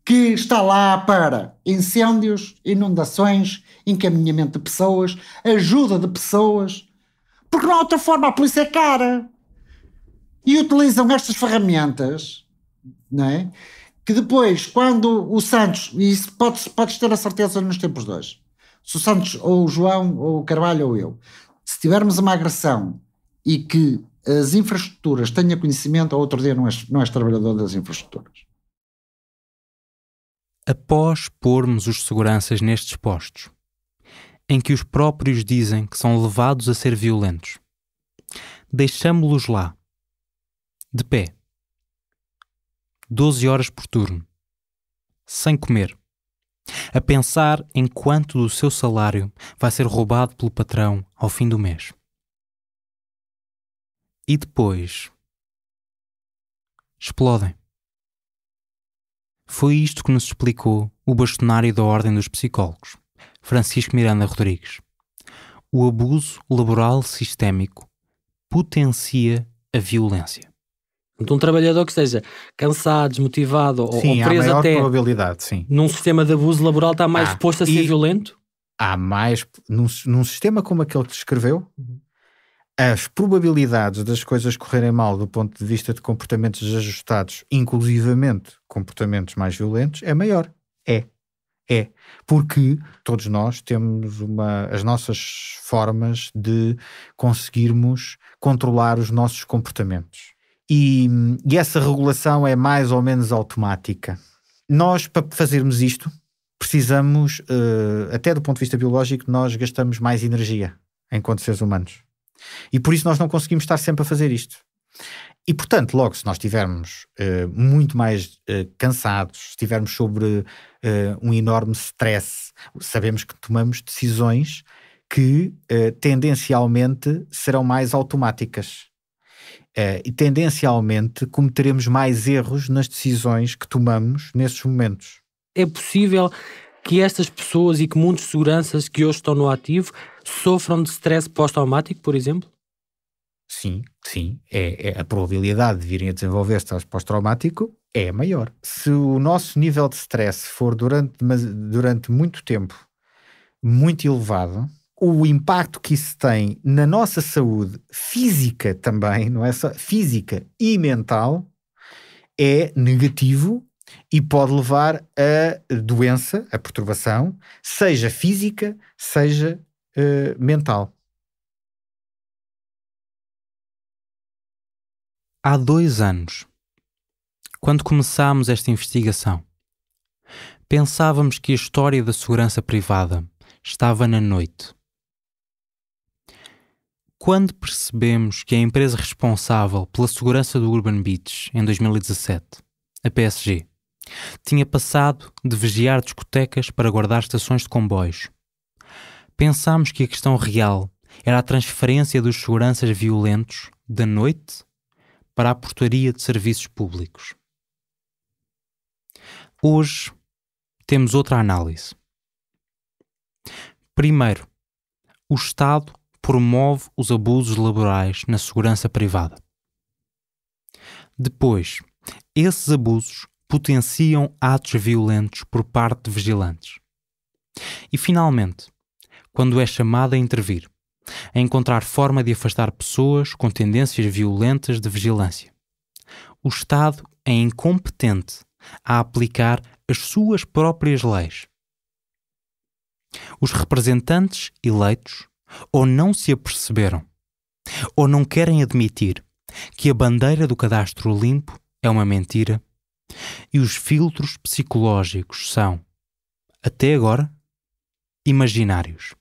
que está lá para incêndios, inundações, encaminhamento de pessoas, ajuda de pessoas, porque não há outra forma, a polícia é cara. E utilizam estas ferramentas, não é? Que depois, quando o Santos, e isso podes ter a certeza nos tempos de hoje, se o Santos, ou o João, ou o Carvalho, ou eu, se tivermos uma agressão e que as infraestruturas tenham conhecimento, ou outro dia não és trabalhador das infraestruturas. Após pormos os seguranças nestes postos, em que os próprios dizem que são levados a ser violentos, deixamo-los lá, de pé, 12 horas por turno, sem comer, a pensar em quanto do seu salário vai ser roubado pelo patrão ao fim do mês. E depois explodem. Foi isto que nos explicou o bastonário da Ordem dos Psicólogos, Francisco Miranda Rodrigues. O abuso laboral sistémico potencia a violência. Então, um trabalhador que esteja cansado, desmotivado ou preso há maior até probabilidade, sim. num sistema de abuso laboral está mais disposto a ser violento? Há mais... Num sistema como aquele que descreveu, as probabilidades das coisas correrem mal do ponto de vista de comportamentos desajustados, inclusivamente comportamentos mais violentos, é maior. É. Porque todos nós temos as nossas formas de conseguirmos controlar os nossos comportamentos. E essa regulação é mais ou menos automática. Nós, para fazermos isto, precisamos, até do ponto de vista biológico, nós gastamos mais energia enquanto seres humanos. E por isso nós não conseguimos estar sempre a fazer isto. E, portanto, logo, se nós estivermos muito mais cansados, se estivermos sobre um enorme stress, sabemos que tomamos decisões que tendencialmente serão mais automáticas. E tendencialmente cometeremos mais erros nas decisões que tomamos nesses momentos. É possível que estas pessoas e que muitos seguranças que hoje estão no ativo sofram de stress pós-traumático, por exemplo? Sim. A probabilidade de virem a desenvolver stress pós-traumático é maior. Se o nosso nível de stress for durante muito tempo muito elevado, o impacto que isso tem na nossa saúde física também, não é só física e mental, é negativo e pode levar a doença, a perturbação, seja física, seja mental. Há 2 anos, quando começámos esta investigação, pensávamos que a história da segurança privada estava na noite. Quando percebemos que a empresa responsável pela segurança do Urban Beach em 2017, a PSG, tinha passado de vigiar discotecas para guardar estações de comboios, pensámos que a questão real era a transferência dos seguranças violentos da noite para a portaria de serviços públicos. Hoje temos outra análise. Primeiro, o Estado promove os abusos laborais na segurança privada. Depois, esses abusos potenciam atos violentos por parte de vigilantes. E finalmente, quando é chamado a intervir, a encontrar forma de afastar pessoas com tendências violentas de vigilância, o Estado é incompetente a aplicar as suas próprias leis. Os representantes eleitos ou não se aperceberam, ou não querem admitir que a bandeira do cadastro limpo é uma mentira e os filtros psicológicos são, até agora, imaginários.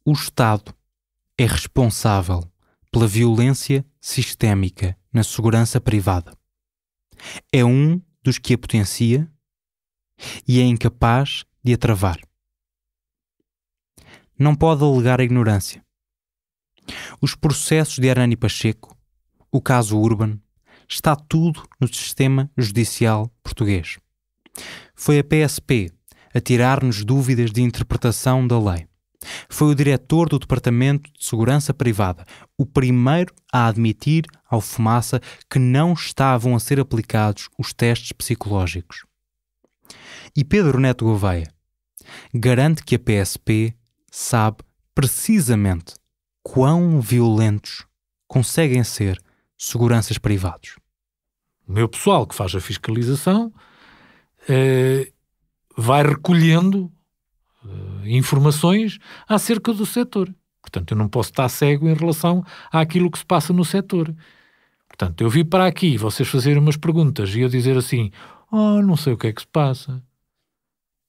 O Estado é responsável pela violência sistémica na segurança privada. É um dos que a potencia e é incapaz de a travar. Não pode alegar a ignorância. Os processos de Hernani Pacheco, o caso Urban, está tudo no sistema judicial português. Foi a PSP a tirar-nos dúvidas de interpretação da lei. Foi o diretor do Departamento de Segurança Privada o primeiro a admitir ao Fumaça que não estavam a ser aplicados os testes psicológicos. E Pedro Neto Gouveia garante que a PSP sabe precisamente quão violentos conseguem ser seguranças privados. O meu pessoal que faz a fiscalização vai recolhendo informações acerca do setor. Portanto, eu não posso estar cego em relação àquilo que se passa no setor. Portanto, eu vim para aqui, vocês fazerem umas perguntas e eu dizer assim, não sei o que é que se passa.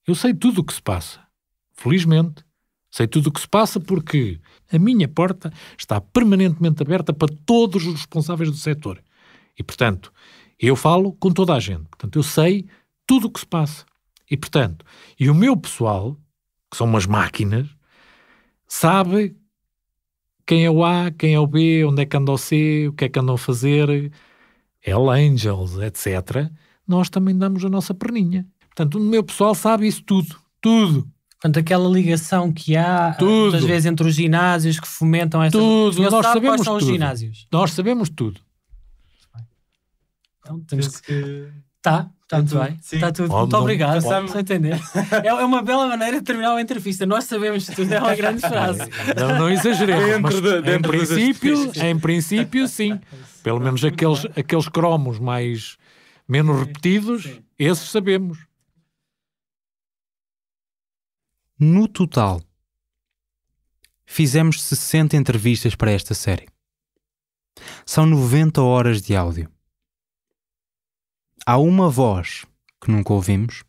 Eu sei tudo o que se passa. Felizmente. Sei tudo o que se passa porque a minha porta está permanentemente aberta para todos os responsáveis do setor. E, portanto, eu falo com toda a gente. Portanto, eu sei tudo o que se passa. E, portanto, e o meu pessoal, que são umas máquinas, sabe quem é o A, quem é o B, onde é que anda o C, o que é que andam a fazer, Hell Angels, etc. Nós também damos a nossa perninha. Portanto, o meu pessoal sabe isso tudo. Tudo. Portanto, aquela ligação que há muitas vezes entre os ginásios que fomentam essa... Tudo, nós sabemos quais são tudo. os ginásios. Nós sabemos tudo. Então temos que... Está muito bem. Está tudo. Muito Não, obrigado. passamos- Estamos a entender. É uma bela maneira de terminar uma entrevista. Nós sabemos tudo. É uma grande frase. Não exageremos, mas Dentro das em princípio, sim. Pelo menos aqueles cromos menos repetidos, esses sabemos. No total, fizemos 60 entrevistas para esta série. São 90 horas de áudio. Há uma voz que nunca ouvimos.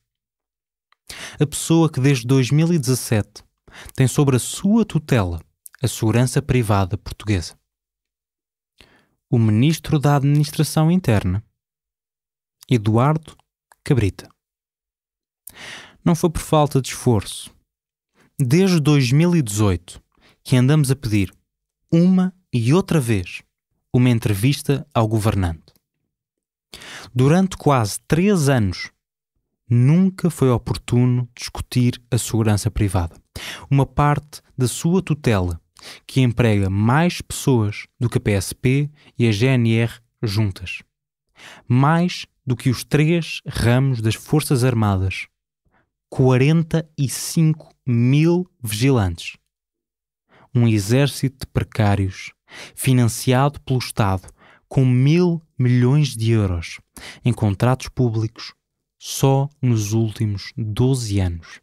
A pessoa que desde 2017 tem sobre a sua tutela a segurança privada portuguesa. O Ministro da Administração Interna, Eduardo Cabrita. Não foi por falta de esforço. Desde 2018 que andamos a pedir uma e outra vez uma entrevista ao governante. Durante quase 3 anos, nunca foi oportuno discutir a segurança privada. Uma parte da sua tutela que emprega mais pessoas do que a PSP e a GNR juntas. Mais do que os 3 ramos das Forças Armadas. 45 mil vigilantes. Um exército de precários, financiado pelo Estado com 1.000 milhões de euros em contratos públicos só nos últimos 12 anos.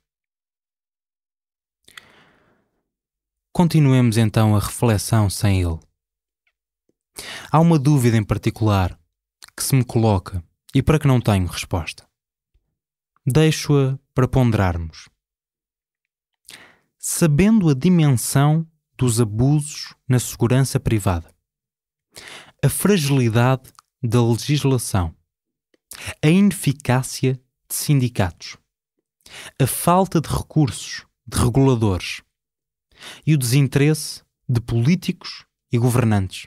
Continuemos então a reflexão sem ele. Há uma dúvida em particular que se me coloca e para que não tenho resposta. Deixo-a para ponderarmos. Sabendo a dimensão dos abusos na segurança privada, a fragilidade da legislação, a ineficácia de sindicatos, a falta de recursos de reguladores e o desinteresse de políticos e governantes.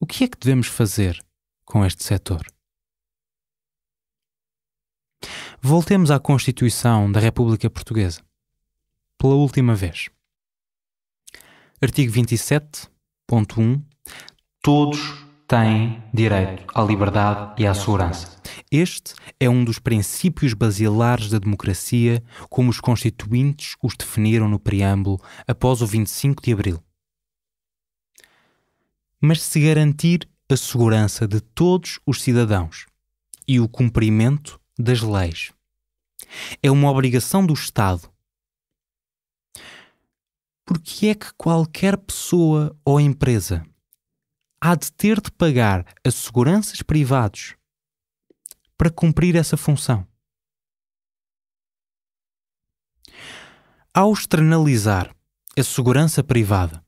O que é que devemos fazer com este setor? Voltemos à Constituição da República Portuguesa. Pela última vez. Artigo 27.1. Todos têm direito à liberdade e à segurança. Este é um dos princípios basilares da democracia, como os constituintes os definiram no preâmbulo após o 25 de Abril. Mas se garantir a segurança de todos os cidadãos e o cumprimento das leis é uma obrigação do Estado, por que é que qualquer pessoa ou empresa há de ter de pagar a seguranças privados para cumprir essa função? Ao externalizar a segurança privada,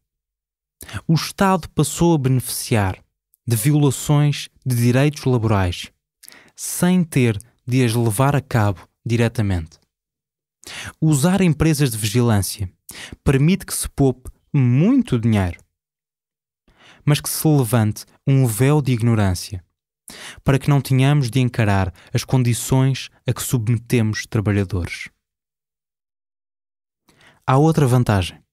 o Estado passou a beneficiar de violações de direitos laborais sem ter de as levar a cabo diretamente. Usar empresas de vigilância permite que se poupe muito dinheiro, mas que se levante um véu de ignorância para que não tenhamos de encarar as condições a que submetemos trabalhadores. Há outra vantagem.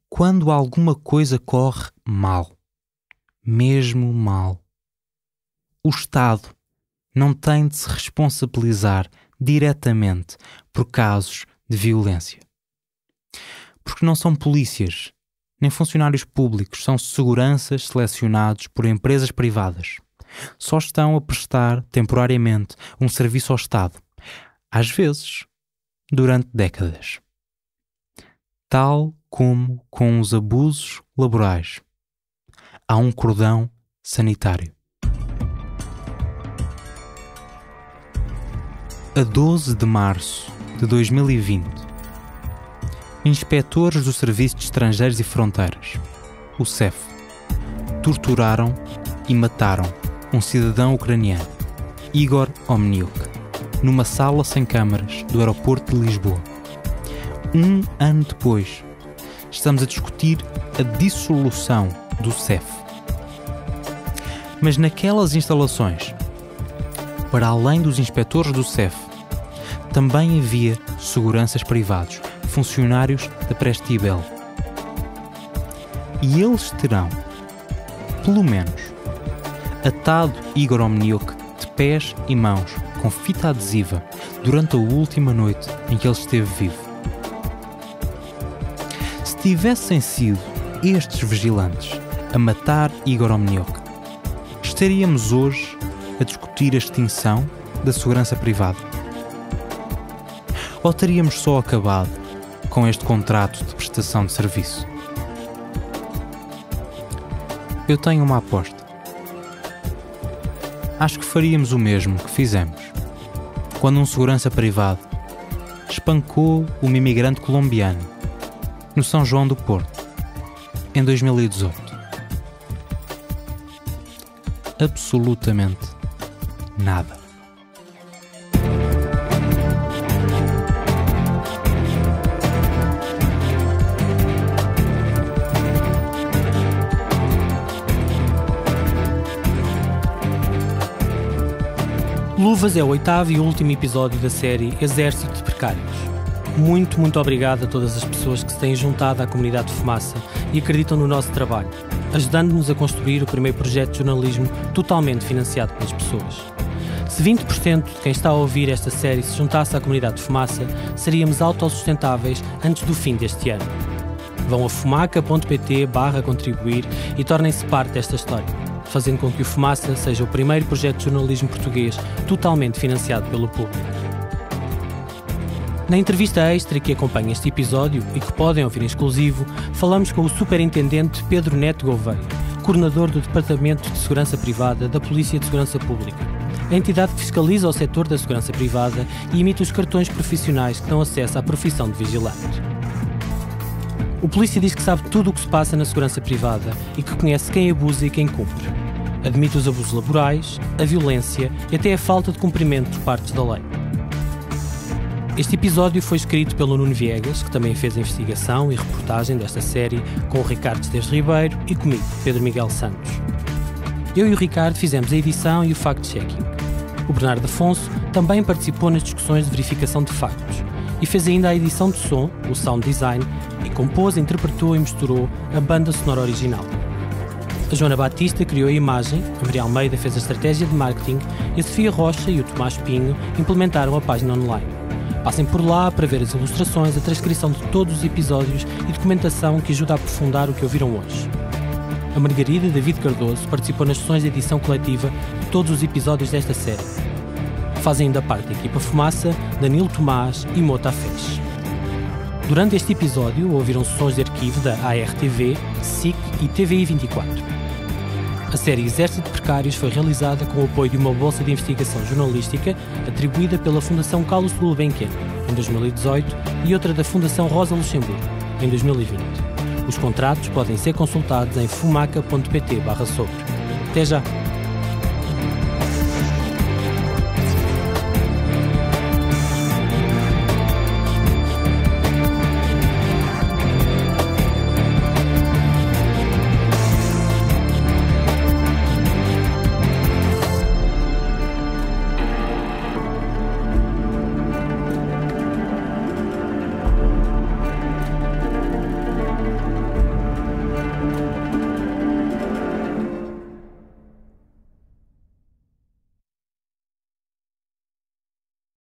Quando alguma coisa corre mal, mesmo mal, o Estado não tem de se responsabilizar diretamente por casos de violência. Porque não são polícias, nem funcionários públicos, são seguranças selecionados por empresas privadas. Só estão a prestar temporariamente um serviço ao Estado, às vezes durante décadas. Tal como com os abusos laborais, há um cordão sanitário. A 12 de março de 2020, inspetores do Serviço de Estrangeiros e Fronteiras, o SEF, torturaram e mataram um cidadão ucraniano, Igor Omniuk, numa sala sem câmaras do aeroporto de Lisboa. 1 ano depois, estamos a discutir a dissolução do SEF. Mas naquelas instalações, para além dos inspetores do SEF, também havia seguranças privados, funcionários da Prestibel. E eles terão, pelo menos, atado Igor Omniuk de pés e mãos com fita adesiva durante a última noite em que ele esteve vivo. Se tivessem sido estes vigilantes a matar Igor Omniuk, estaríamos hoje a discutir a extinção da segurança privada? Ou teríamos só acabado com este contrato de prestação de serviço? Eu tenho uma aposta. Acho que faríamos o mesmo que fizemos quando um segurança privado espancou uma imigrante colombiano no São João do Porto, em 2018. Absolutamente nada. Luvas é o 8º e último episódio da série Exército de Precários. Muito obrigado a todas as pessoas que se têm juntado à comunidade de Fumaça e acreditam no nosso trabalho, ajudando-nos a construir o primeiro projeto de jornalismo totalmente financiado pelas pessoas. Se 20% de quem está a ouvir esta série se juntasse à comunidade de Fumaça, seríamos autossustentáveis antes do fim deste ano. Vão a fumaca.pt/contribuir e tornem-se parte desta história, fazendo com que o Fumaça seja o primeiro projeto de jornalismo português totalmente financiado pelo público. Na entrevista extra que acompanha este episódio e que podem ouvir em exclusivo, falamos com o Superintendente Pedro Neto Gouveia, coordenador do Departamento de Segurança Privada da Polícia de Segurança Pública, a entidade que fiscaliza o setor da segurança privada e emite os cartões profissionais que dão acesso à profissão de vigilante. O polícia diz que sabe tudo o que se passa na segurança privada e que conhece quem abusa e quem cumpre. Admite os abusos laborais, a violência e até a falta de cumprimento por parte da lei. Este episódio foi escrito pelo Nuno Viegas, que também fez a investigação e reportagem desta série, com o Ricardo Esteves Ribeiro e comigo, Pedro Miguel Santos. Eu e o Ricardo fizemos a edição e o fact-checking. O Bernardo Afonso também participou nas discussões de verificação de factos e fez ainda a edição de som, o sound design, e compôs, interpretou e misturou a banda sonora original. A Joana Batista criou a imagem, a Maria Almeida fez a estratégia de marketing e a Sofia Rocha e o Tomás Pinho implementaram a página online. Passem por lá para ver as ilustrações, a transcrição de todos os episódios e documentação que ajuda a aprofundar o que ouviram hoje. A Margarida David Cardoso participou nas sessões de edição coletiva de todos os episódios desta série. Fazem ainda parte da equipa Fumaça, Danilo Tomás e Mota Fez. Durante este episódio ouviram sons de arquivo da ARTV, SIC e TVI 24. A série Exército de Precários foi realizada com o apoio de uma bolsa de investigação jornalística atribuída pela Fundação Carlos Gulbenkian em 2018 e outra da Fundação Rosa Luxemburgo em 2020. Os contratos podem ser consultados em fumaca.pt/sobre. Até já!